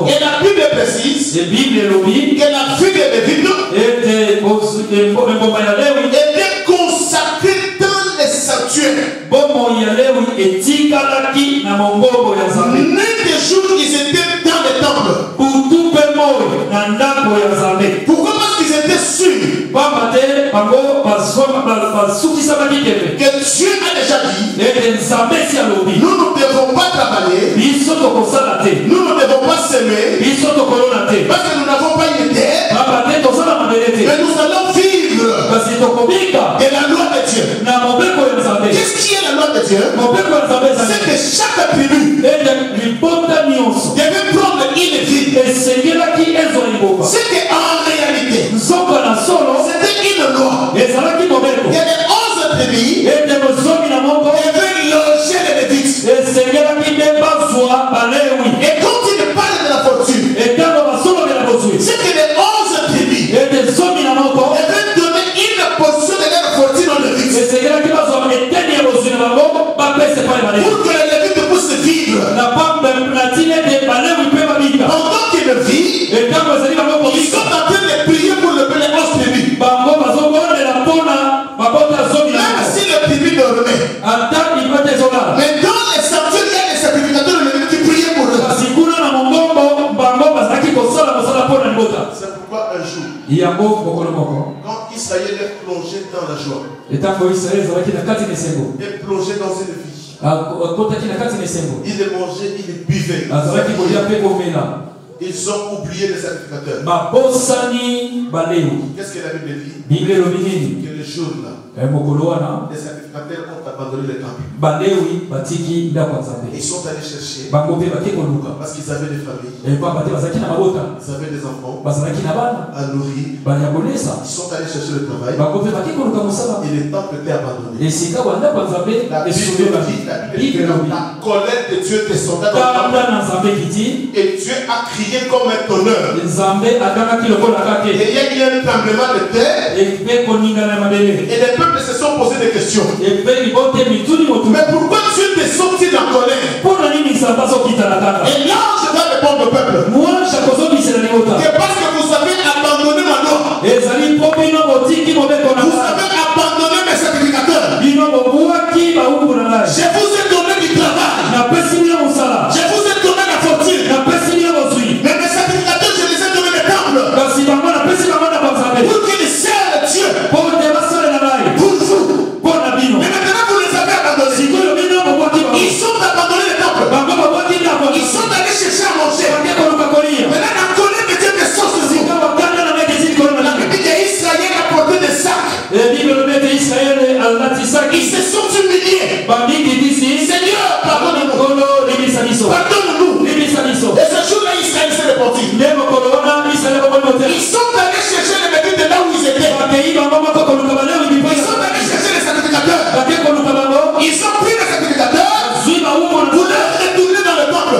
Et la Bible précise que la vie des Lévites était consacrée dans les sanctuaires. Nul des jours ils étaient dans les temples. Pourquoi? Parce qu'ils étaient sûrs que Dieu a déjà dit, nous ne devons pas travailler, nous ne devons pas s'aimer, parce que nous n'avons pas une terre, mais nous allons vivre de la loi de Dieu. Qu'est-ce qui est la loi de Dieu? C'est que chaque tribu devait prendre une ville. C'est qu'en réalité, c'était une loi. Et les 11 tribus devaient loger les Lévites. Et quand il parle de la fortune, c'est que les 11 tribus devaient donner une portion de leur fortune aux Lévites. Pour que les Lévites puissent vivre. Pendant qu'ils vivent, ils sont en train de prier pour le bien des 11 tribus. Même si le tribu dormait. Mais dans les sanctuaires, il y a des sacrificateurs de Lévites qui priaient pour eux. C'est pourquoi un jour, quand Israël est plongé dans la joie, est plongé dans une vie, il est mangé, il est buvé. Ils ont oublié les sacrificateurs. Qu'est-ce que la Bible dit? Que les jour-là, les sacrificateurs ont abandonné le temple. Ils sont allés chercher parce qu'ils avaient des familles, ils avaient des enfants à nourrir. Ils sont allés chercher le travail et le temple était abandonné. La Bible dit que la colère de Dieu descendait dans le temple et Dieu a crié comme un tonnerre. Et il y a eu un tremblement de terre et les peuples se sont posés des questions. Mais pourquoi Dieu descend-il en colère? Et là, je dois répondre au peuple. C'est parce que vous avez abandonné ma loi. Vous avez abandonné mes sacrificateurs. Je vous ai donné du travail. Je vous ai donné la fortune. Mais mes sacrificateurs, je les ai donné le temple. Pour qu'ils servent Dieu. Pour vous. Mais maintenant, vous les avez abandonnés. Ils sont abandonnés le temple. Ils sont allés chercher à manger. Maintenant, la colère de Dieu descend sur vous. La Bible dit qu'Israël a porté des sacs. Ils se sont humiliés. Seigneur, pardonne-nous. Pardonne-nous. Et ce jour-là, Israël s'est répandu. Ils sont allés chercher les métiers de là où ils étaient. Ils sont allés chercher les sacrificateurs. Ils ont pris les sacrificateurs pour les retourner dans le temple.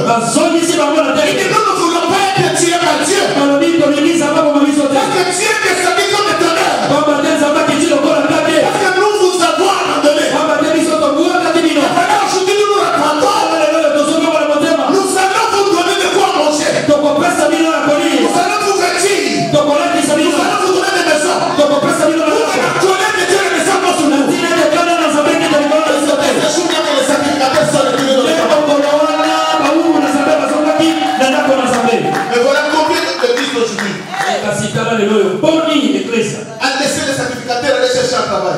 Et que nous ne voulons pas être tués par Dieu. Parce que Dieu est descendu comme le tonnerre. Parce que nous vous avons abandonné. Maintenant, aujourd'hui, nous nous reprendons. Nous allons vous donner de quoi manger. Nous allons vous vêtir. Nous allons vous donner des maisons. Pour que la colère de Dieu ne descende pas sur nous. C'est sûr que les sacrificateurs sont retirés dans le temple. Mais voilà combien d'églises d'aujourd'hui a laissé les sacrificateurs aller chercher un travail.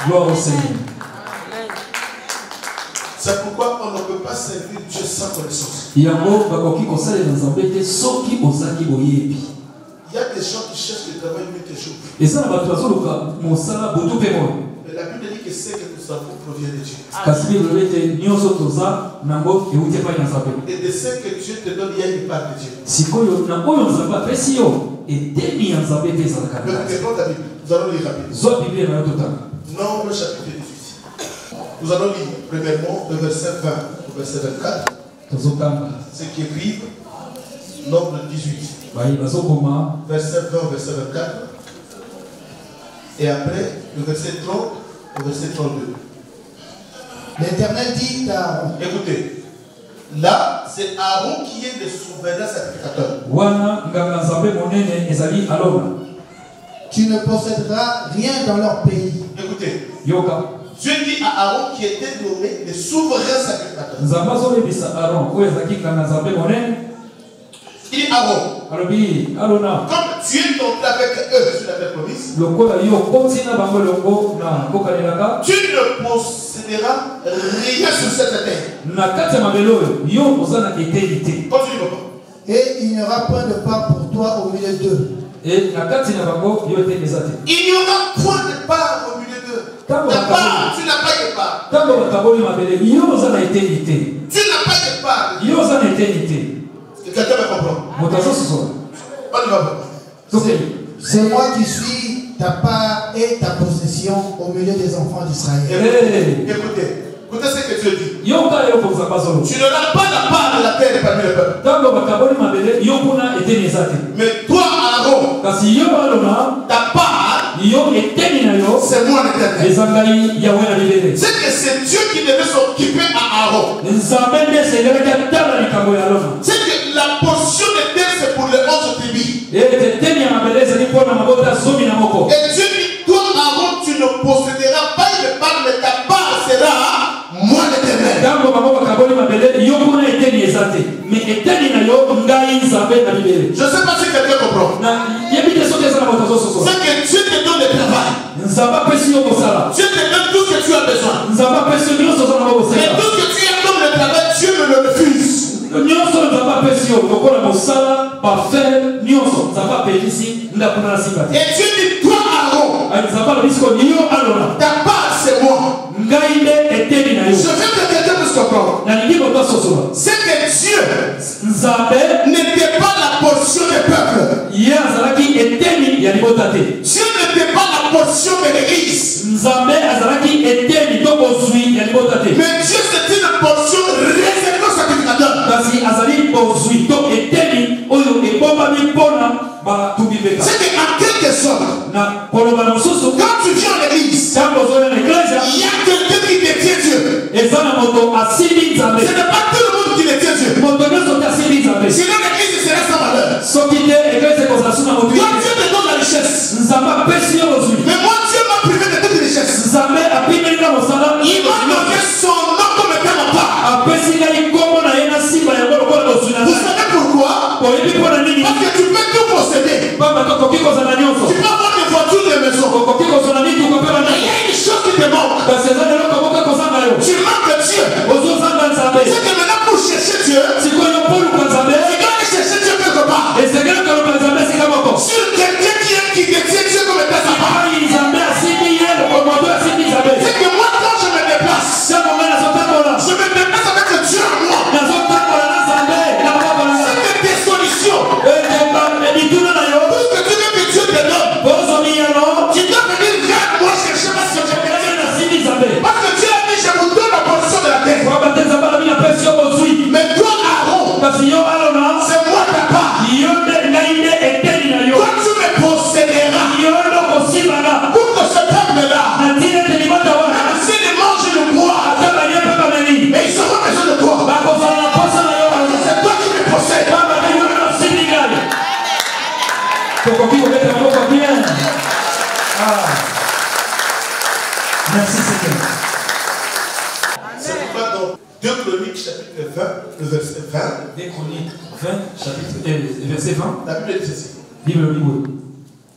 Gloire au Seigneur. C'est pourquoi on ne peut pas servir Dieu sans connaissance. Il y a des gens qui cherchent le travail nuit et jour. Mais la Bible dit que ce que nous avons provient de Dieu. Et de ce que Dieu te donne, il y a une part de Dieu. Mais prends ta Bible. Nous allons lire rapidement. Nombre chapitre 18. Nous allons lire premièrement le verset 20 au verset 24. Ce qui est Bible, Nombre 18. Verset 20 au verset 24. Et après, le verset 30 au verset 32. L'Éternel dit à Aaron. Écoutez, là, c'est Aaron qui est le souverain sacrificateur. Tu ne posséderas rien dans leur pays. Écoutez, Dieu dit à Aaron qui était nommé le souverain sacrificateur. Il dit Aaron, comme tu es entré avec eux sur la terre promise, tu ne posséderas rien sur cette terre. Continue, papa. Et il n'y aura point de part pour toi au milieu d'eux. Il n'y aura point de part au milieu d'eux. Tu n'as pas de part. Tu n'as pas de part. Quelqu'un me comprend. On y va, papa. C'est moi qui suis ta part et ta possession au milieu des enfants d'Israël. Écoutez ce que Dieu dit. Tu n'auras pas la part de la terre parmi les peuples. Mais toi, Aaron, ta part, c'est moi l'Éternel. C'est que c'est Dieu qui devait s'occuper à Aaron. C'est que la portion de terre, c'est pour les 11 tribus. Et Dieu dit, toi, Aaron, tu ne posséderas pas une part, mais ta part sera moi l'Éternel. Je ne sais pas si quelqu'un comprend. C'est que Dieu te donne le travail. Dieu te donne tout ce que tu as besoin. Mais tout ce que tu as comme le travail, Dieu me le refuse. kosala bafer nyonso nzambe apelisi ndako na simba te. Et Dieu dit, toi Aaron, nzambe alobisi ko niyo alona ta part c'est moi. ngai nde eteli na yo. Je veux que quelqu'un puisse comprendre. nalingi moto asosola C'est que Dieu nzambe n'était pas la portion des peuples. ye azalaki eteli ya libota te. Dieu n'était pas la portion de l'église. nzambe azalaki eteli to kozwi ya libota te. Mais Dieu c'est une portion réservée au sacrificateur. kasi azali kozwi to eteli oyo ebombami mpona batumbi mbeka. C'est qu'en quelque sorte, na koloba na mosusu quand tu viens à l'église, ntango ozoli na eklezia il y a quelqu'un qui détient Dieu. eza na moto asimbi nzambe. Ce n'est pas tout le monde qui détient Dieu. moto nyonso te asimbi nzambe. Sinon l'église sera sans valeur. soki te eklezia ekozala su na motu Toi Dieu te donne la richesse. nzambe apesi yo kozwi. Mais moi Dieu m'a privé de toute richesse. nzambe apimeli na mosala Il m'a donné son nom comme étant ma part. apesi ngai nkombo na ye na simba yango lokola kozwi na Vous ngai. savez pourquoi? oyebi mpo na nini? Parce que tu peux tout posséder. pamba tokoki kozala nyonso. Tu peux avoir des voitures, des maisons. okoki kozala mituka mpe Mais il y bana. a une chose qui te manque. kasi eza na eloko moko ekozanga yo. Tu manques Dieu. ozozanga nzambe. C'est que maintenant pour chercher Dieu, sikoyo mpo luka nzambe tu dois aller chercher Dieu quelque part. esengeli koluka nzambe esika moko. Sur quelqu'un qui détient Dieu comme étant sa part. ai nzambe asimbi ye moto asimbi nzambe. C'est que moi quand je me déplace, ntango ngai nazotambola je me déplace avec le Dieu en moi. nazotambola na nzambe na maboko na ngai. C'est des solutions. bituna na yo Tout ce que tu veux que Dieu te donne, bozomi yano tu dois venir vers moi chercher parce que je te eza na simbi nzambe. Parce que Dieu a dit, je vous donne la portion de la terre. kwamba te nzambe alabi na pesi yo kozwi. Mais toi, Aaron, kasi yo alona c'est moi ta part. yo nde ngai nde eteli na yo. Toi, tu me posséderas. yo ndo kosimbanga Pour que ce peuple-là, na ntina ete libota wana même s'il mange le bois, ata baye mpe bameli mais ils auront besoin de toi. bakozala na posa na yo wana. C'est toi qui me possèdes. kwamba te yo ndo osimbi ngai. tokoki kobeta maboko bien. Merci Seigneur. C'est pourquoi dans 2 Chroniques chapitre 20, le verset 20, 2 Chroniques 20, verset 20. la Bible dit ceci. Bible libre.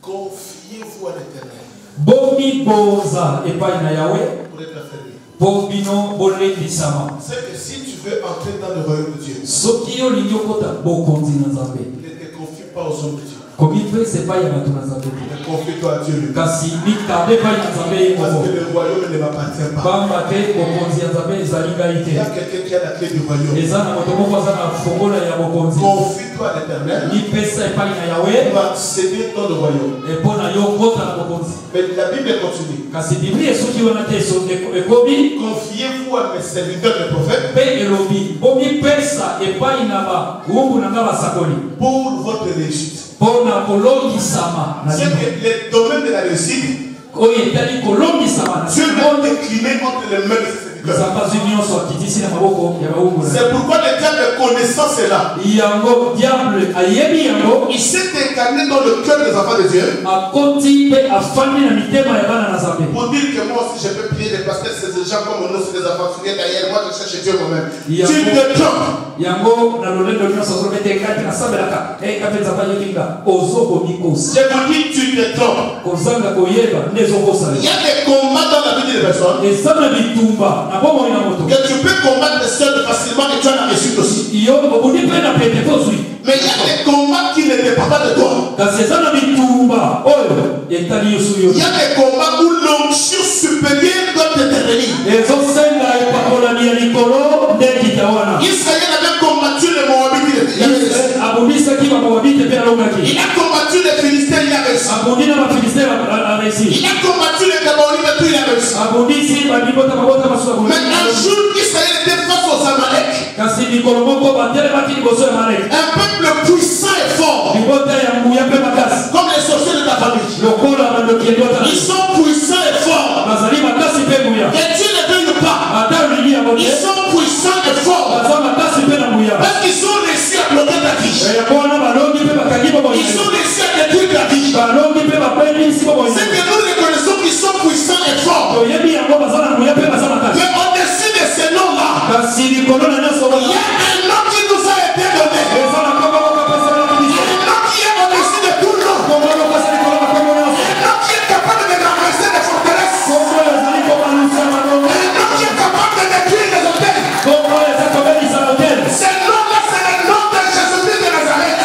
Confiez-vous à l'Éternel Bomi boza epai na Yahweh. pour être affermi. Bobino bolendisama. C'est que si tu veux entrer dans le royaume de Dieu, Soki yo lingi okota bokonzi na Nzambe. ne te confie pas aux hommes de Dieu. Komi pe sepai ya bato na Nzambe. Mais confie-toi à Dieu lui. Kasi mikabe epai na Nzambe ye Parce moko. que le royaume ne m'appartient pas. Bamba te bokonzi ya Nzambe ezali ngai Il y a te. quelqu'un qui a la clé du royaume. Eza na moto moko aza na fongola ya bokonzi. Confie-toi à l'Éternel. Mipesa epai na Il Yahweh. va accéder dans le royaume. Epo na yo kota na bokonzi. Mais la Bible continue. Kasi Biblia esoki wana te ekomi Confiez-vous à mes serviteurs les prophètes mpe elobi bomipesa epai na bawumbu na nga basakoli pour votre réussite. mpo na kolongisama na C'est bino que les domaines de la réussite, oyo etali kolongisama na Dieu l'a décliné entre les mains de ses serviteurs. nzambe azwi nyonso akitisi na maboko ya bawumbu na C'est pourquoi le terme de connaissance est là. yango diable ayebi yango Il s'est incarné dans le cœur des enfants de Dieu akoti mpe afandi na mitema ya bana na nzambe pour dire que moi aussi je peux prier des pasteurs, c'est des gens comme nous, c'est des aventuriers derrière moi, je cherche Dieu moi-même. Yeah. Tu te trompes. yango na lolendo nyonso azobete kati nasambelaka kape nzambe ayokinga ozokomi kosa Je vous dis, tu te trompes. kozanga koyeba nde ezokosala Il y a des combats dans la vie des personnes eza na bitumba na bomoi na moto que tu peux combattre seul facilement et tu as la réussite aussi. yo obundi mpe na pete kozwi Mais il y a des combats qui ne dépendent pas de toi. kasi eza na bitumba oyo etali yosu yo Il y a des combats où l'onction supérieure doit intervenir. ezosenga epakolami ya likolo nde kita wana Israël avait combattu les Moabites. Il a réussi. abundisaki bamowabite mpe Il alongaki a combattu les Philistins, il a réussi. abundi na bafilister aresi Il a combattu les Gabonites, puis il a réussi. abundisi babibota mabota masu Mais un jour, Israël était face aux Amalek. kasi mikolo moko batelemaki liboso ya malek Un peuple puissant et fort, libota ya nguya mpe makasi comme les sorciers de ta famille. lokola bandoki elota Ils sont puissants et forts. bazali makasi mpe nguya Et Dieu ne veut pas. ata olingi yango te Ils sont puissants et forts. baza makasi mpe na nguya Parce qu'ils ont réussi à bloquer ta vie. yango wana balongi mpe bakangi boboye Ils ont réussi à détruire ta vie. balongi mpe bapelisi boboye C'est que nous reconnaissons qu'ils sont puissants et forts. toyebi yango baza na nguya mpe baza makasi Mais au-dessus de ces noms-là, kasi likolo na nyonso il y a un nom qui nous a été donné. eza na kombo moko apesana na biso Un nom qui est au-dessus de tout nom. kombo moko eza likolo na kombo nyonso Un nom qui est capable de renverser des forteresses. kombo ezali kobalusa malongo Un nom qui est capable de détruire les hôtels. kombo eza kobelisa hotel Ce nom-là, c'est le nom de Jésus-Christ de Nazareth.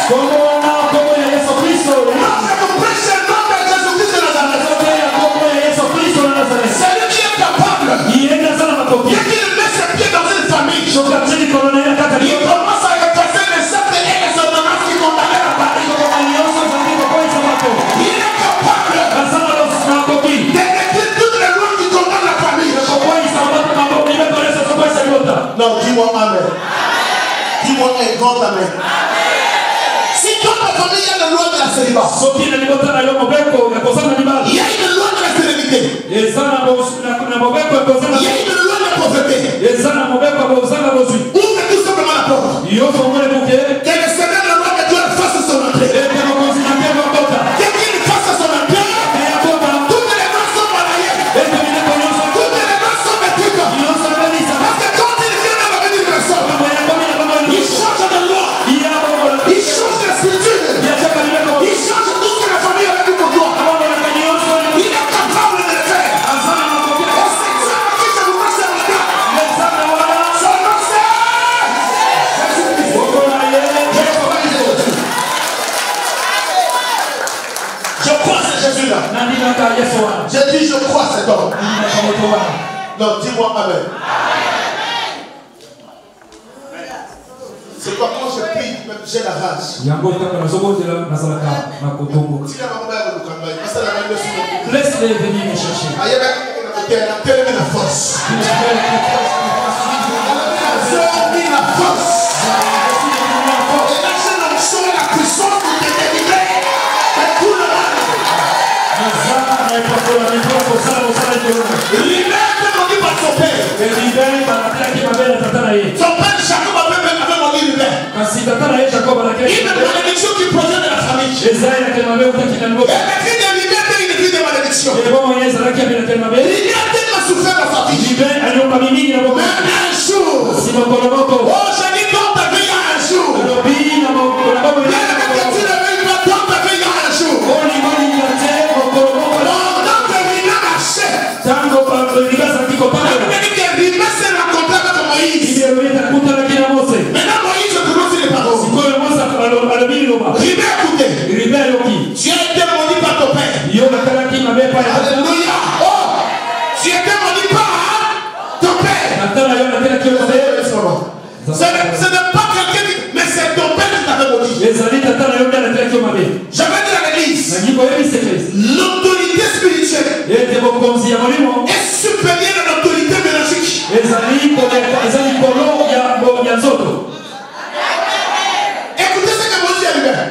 Si dans ta famille il y a une loi de la célibat, soki na libota na yo mobeko ya kozana libala il y a une loi de la stérilité, eza na mobeko ya kozana il y a une loi de la pauvreté, eza na mobeko ya kozana bozwi ouvre tout simplement la porte. yo fongole buke Que le Seigneur de loi que Dieu fasse son entrée. ete mokonzi na mpe bakota Que Dieu fasse son entrée. eya kota Toutes les mains sont balayées. ete mineko nyonso Toutes les mains sont métriques. nyonso ebelisa Parce que quand il vient dans la vie d'une personne, mambo ya komi na bango il change de loi. iya bongola Il change de structure. ya chaka libeko Il change tout ce que la famille avait vu pour toi. abongolaka nyonso Il est capable de le faire. azana makoki Et c'est ça qui je vous passe le gars. ezana wana Son nom c'est bokola ye Je crois c'est Jésus-là. nandinaka yesu wana J'ai dit je crois cet homme. nandinaka moto wana Non, dis-moi Amen. C'est quoi quand je prie, même j'ai la rage. yango ntango nazobondela nazalaka na kotomboka Si la maman est relukangai, parce que la maman est sur le coup. laisse-les venir me chercher Aïe, elle a tellement la force. Elle a mis la force. Et là, j'ai l'onction et la puissance pour te délivrer de tout le mal. Libère te maudit par son père. Son père Jacob avait maudit libère. Une malédiction qui provient de la famille. Et la vie de liberté est une vie de malédiction. Liberté m'a souffert dans sa vie. Même un jour. Oh, j'ai dit dans ta vie, il y a un jour. Même que tu ne veuilles pas dans ta vie, il y a un jour. Pendant que Rina marchait. Même que Rina s'est rencontré avec Moïse. Maintenant Moïse prononce les paroles. Rina écoutez. Tu as été maudit par ton père. Alléluia. Oh, tu as été maudit par ton père. Ce n'est pas quelqu'un qui... Mais c'est ton père qui t'avait maudit. J'avais dit à l'église, l'autorité spirituelle est supérieure à l'autorité biologique. Écoutez ce que Moïse a libéré.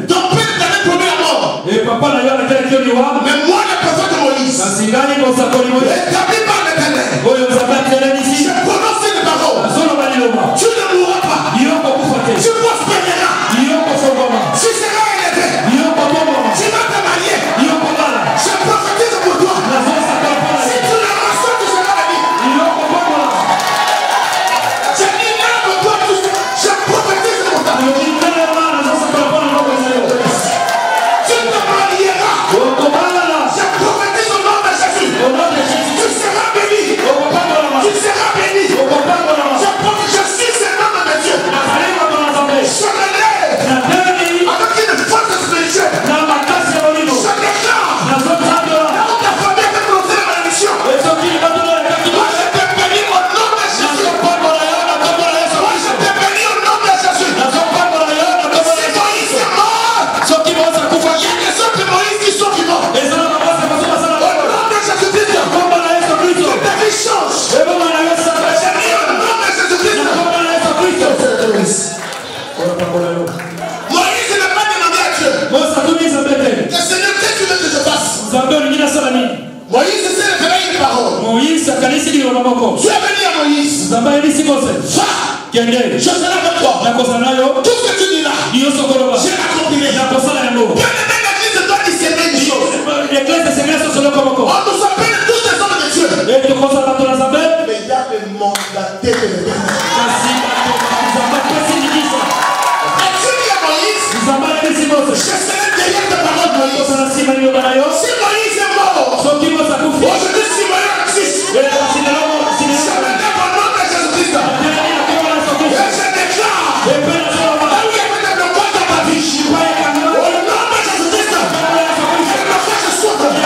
Ton père t'avait promis la mort. Mais moi, le prophète Moïse, établi par l'Éternel, je prononce une parole. Tu ne mourras pas. Tu prospéreras. Tu seras élevé. Tu vas te marier. Je prophétise pour toi. Si tu ne marches pas, tu seras béni. J'ai dit là pour toi, je prophétise pour toi. Tu te marieras. Je prophétise au nom de Jésus. Tu seras béni. Tu seras béni. Je suis ce nom de Dieu. Je me lève avec une force spirituelle. Je déclare là où ta famille est prononcée la malédiction. Moi je te bénis au nom de Jésus. Moi je te bénis au nom de Jésus. Si Moïse est mort, il y a des autres Moïse qui sont vivants. Au nom de Jésus-Christ, ta vie change. J'ai mis au nom de Jésus-Christ. Moïse n'a pas demandé à Dieu. Le Seigneur, qu'est-ce que tu veux que je fasse? Moïse s'est révélé une parole. Dieu a venu à Moïse. Va, je serai avec toi. Tout ce que tu dis là, je l'accomplirai. Bien aimé, l'Église doit discerner une chose. On nous appelle tous les hommes de Dieu. Mais il y a des mandatés de l'Église. Et tu dis à Moïse, je serai derrière ta parole, Moïse. Si Moïse est mort, aujourd'hui si Moïse existe, je me lève au nom de Jésus-Christ. Et je déclare, là où il y avait des blocages dans ta vie, au nom de Jésus-Christ, les blocages sautent. Là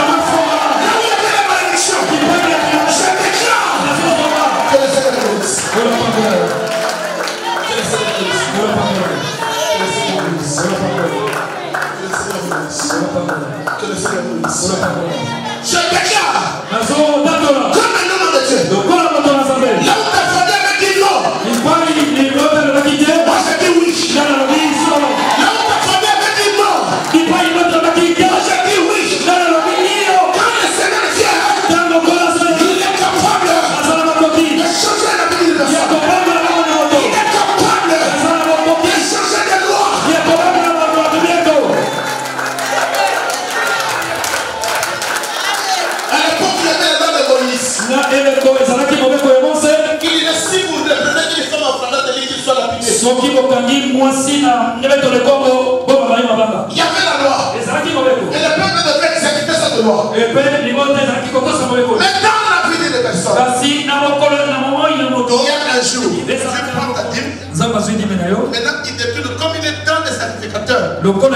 où il y avait des malédictions, je déclare que le Seigneur est béni. Je déclare comme un homme de Dieu. Là où ta famille avait dit non, moi j'ai dit oui. la loi. Et le peuple devait exécuter cette loi. Mais dans la vie des personnes, il y a un jour, Dieu prend ta dîme. Maintenant, il devient comme il est dans les sacrificateurs. Maintenant,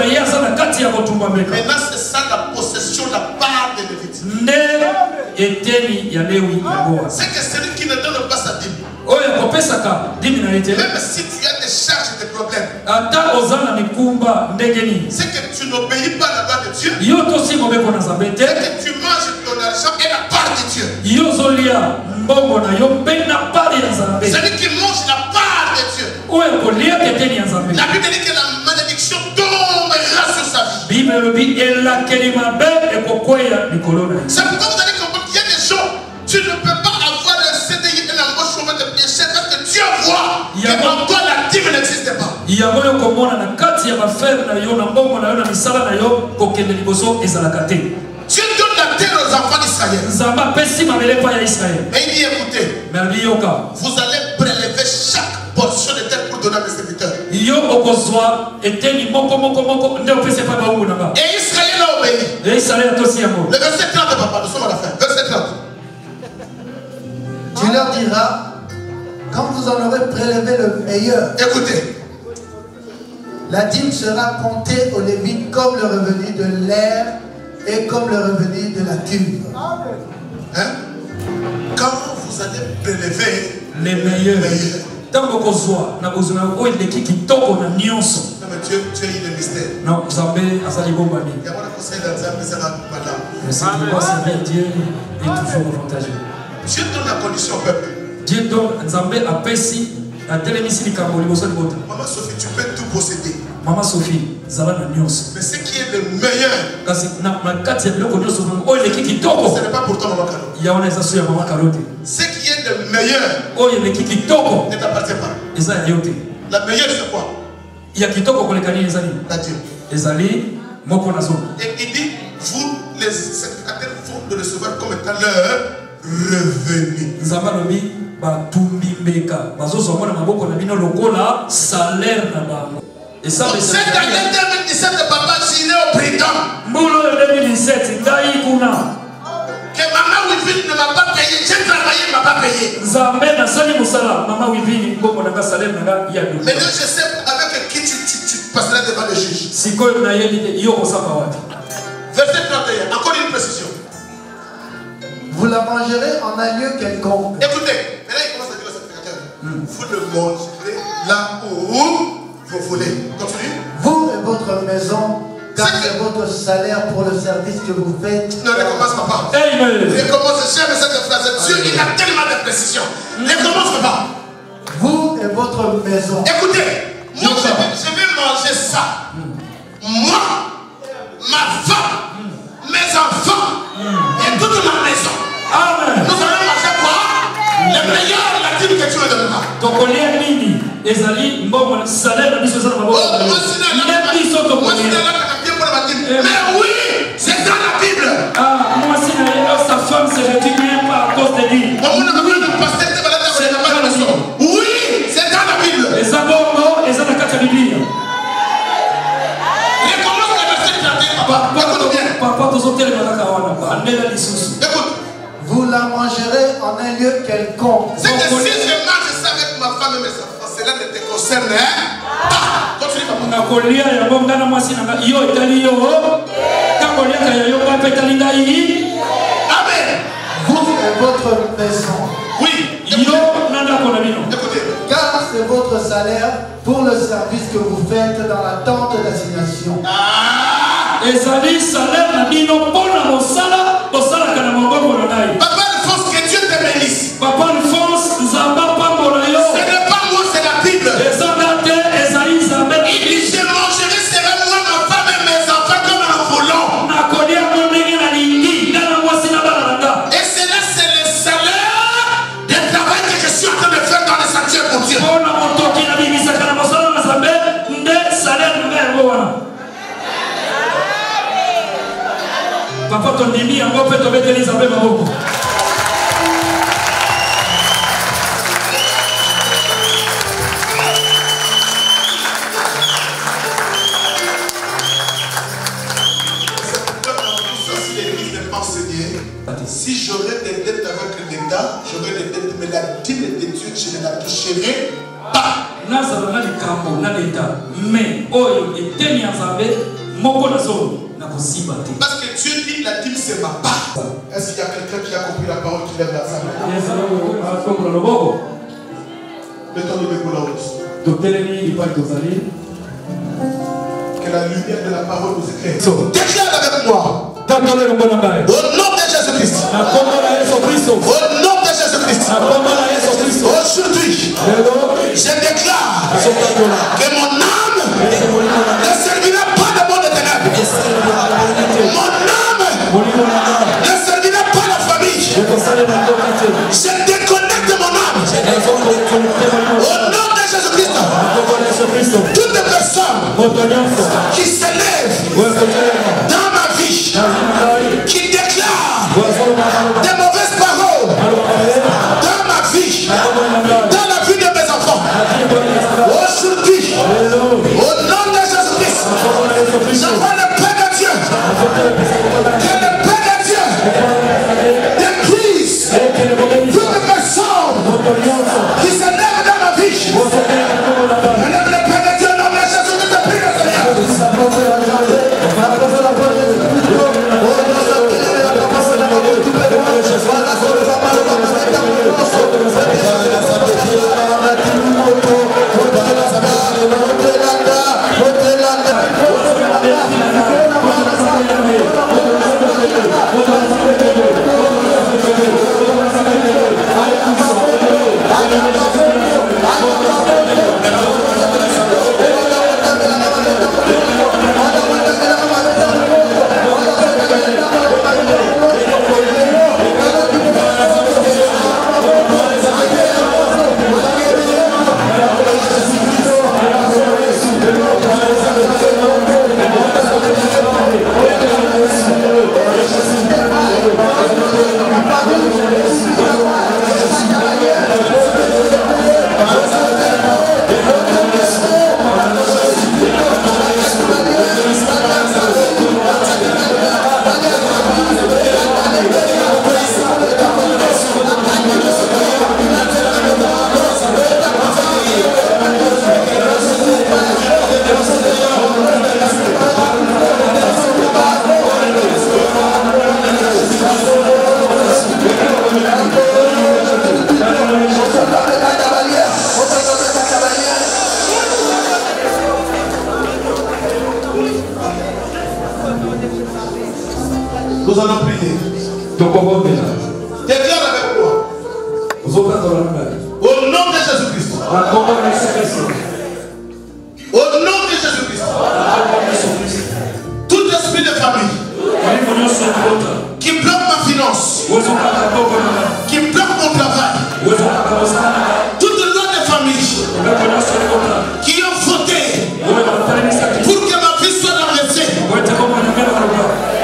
c'est ça la possession, la part des Lévites. C'est que celui qui ne donne pas sa dîme, même si tu as des charges et des problèmes, c'est que tu n'obéis pas à la loi de Dieu, c'est que tu manges ton argent et la part de Dieu. Celui qui mange la part de Dieu, la Bible dit que la malédiction tombera sur sa vie. C'est pourquoi vous allez comprendre qu'il y a des gens, tu ne peux pas avoir un CDI et l'embauche au moment de piécher parce que Dieu voit que en toi la dîme n'existe pas. Dieu donne la terre aux enfants d'Israël. Et il dit écoutez, vous allez prélever chaque portion de terre pour donner à mes serviteurs. Et Israël a obéi. Le verset 30, papa, nous sommes à la fin. Verset 30. Tu leur diras, quand vous en aurez prélevé le meilleur, écoutez, la dîme sera comptée aux Lévites comme le revenu de l'air et comme le revenu de la cuve. Hein? Quand vous allez prélever les meilleurs. Non, mais Dieu, il est mystère. Non, Zambé, Azali Bombani. Il y a un conseil dans Zambé, c'est la madame. Mais c'est de quoi servir Dieu est toujours avantageux. Dieu donne la condition au peuple. Dieu donne, Zambé a Pessi, a Télémissili Kamboli, Maman Sophie, tu peux tout posséder. Maman Sophie, Zala na Nyos. Mais ce qui est le meilleur, ce n'est pas pour toi, Maman Kalo. Ce qui est le meilleur ne t'appartient pas. La meilleure, c'est quoi? La Dieu. Et il dit, vous, les sacrificateurs, vous le recevoir comme étant leur revenu. Et ça, cette année 2017, papa, j'irai au prud'homme. Que maman Wivine ne m'a pas payé, j'ai travaillé, ne m'a pas payé. Maintenant, je sais avec qui tu passeras devant le juge. Verset 31, encore une précision. Vous la mangerez en un lieu quelconque. Écoutez, maintenant il commence à dire au sacrificateur, vous le mangerez là où vous voulez. Continue. Vous et votre maison, gardez votre salaire pour le service que vous faites. Ne recommence pas. Recommence, j'aime cette phrase. Dieu, il a tellement de précision. Ne recommence pas. Vous et votre maison. Écoutez, moi je vais manger ça. Moi, ma femme, mes enfants et toute ma maison. Amen. Nous allons manger quoi? Le meilleur, la dîme que tu me donneras. Ezali mbongo na salaire na biso sana maboko. Mais oui, c'est dans la Bible. Ah, moi si sa femme s'est retirée à cause de lui. Oui, c'est dans la Bible. Et ça bongo, et ça na kata Bible. Recommence le verset 31, papa. Écoute bien. Papa tozotel malaka wana pa. Andela lisusu. Écoute. Vous la mangerez en un lieu quelconque. C'est que si je mange ça avec ma femme et mes enfants, cela ne te concerne pas. Continue, papa. Nakolia ya bonga na mwasi nanga yo etali yo. Kakolia ya yo pa petali ngai. Amen. Vous et votre maison. Oui. Yo nanda konamino. Écoutez. Car c'est votre salaire pour le service que vous faites dans la tente d'assignation. Ezali salaire na bino pona mosala, mosala kana maboko na ngai. Papa Alphonse, que Dieu te bénisse. Papa Alphonse, Zamba Pambola yo. Ce n'est pas moi, c'est la Bible. Ezabate, Ezali Zamba. Il dit, je mangerai, sera moi, ma femme et mes enfants comme nous voulons. Nakolia mondenge na lingi, ngana mwasi na bana nanga. Et cela, c'est le salaire du travail que je suis en train de faire dans les sentiers pour Dieu. Pona motoki na bibisa kana mosala na Zamba, nde salaire na ngai wana. Papa ton demi en fait to beteli Zamba maboko. na l'état mais oyo etemi ya nzambe moko na zolo na kosiba te. Parce que Dieu dit la dîme c'est ma part. Est-ce qu'il y a quelqu'un qui a compris la parole qui lève la sa main? Mettons le debout là-haut. Que la lumière de la parole nous éclaire. Déclare avec moi. Au nom de Jésus-Christ. Au nom de Jésus-Christ. Aujourd'hui, je déclare que mon âme ne servira pas de monde de ténèbres. Mon âme ne servira pas la famille. Je déconnecte mon âme. Au nom de Jésus-Christ. Toutes les personnes qui s'élèvent dans ma vie, qui déclarent des mauvaises paroles dans ma vie, dans la vie de mes enfants, aujourd'hui, au nom de Jésus-Christ, j'envoie le Père de Dieu, que le Père de Dieu détruise toutes les personnes qui s'élèvent dans ma vie. Élève le Père de Dieu, au nom de Jésus-Christ, de prier le Seigneur. Nous allons prier. Déclare avec moi. Au nom de Jésus-Christ. Au nom de Jésus-Christ. Tout esprit de famille qui bloque ma finance, qui bloque mon travail, toute loi de famille qui ont voté pour que ma vie soit enlevée,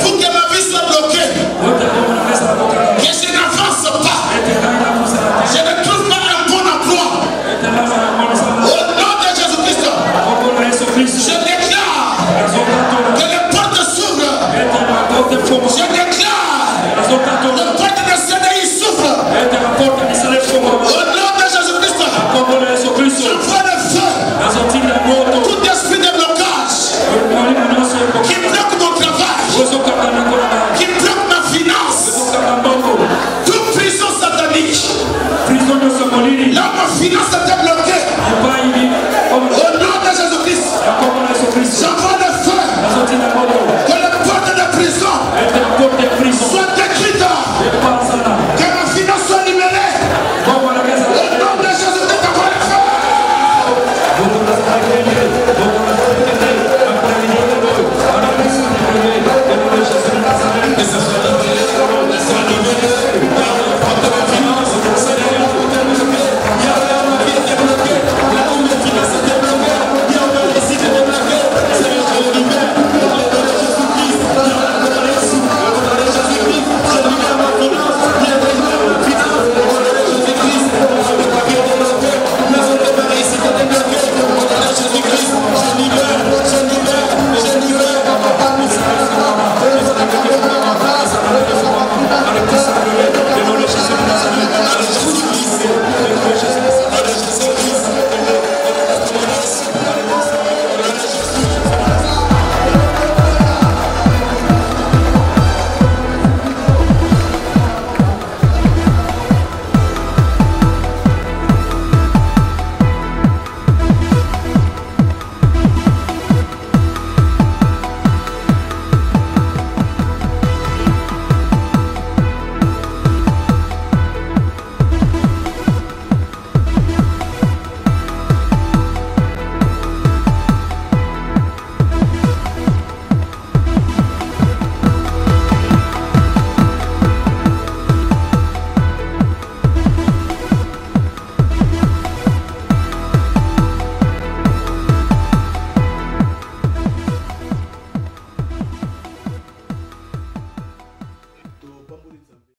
pour que ma vie soit bloquée, que je n'avance pas, je ne trouve pas un bon emploi. Au nom de Jésus-Christ,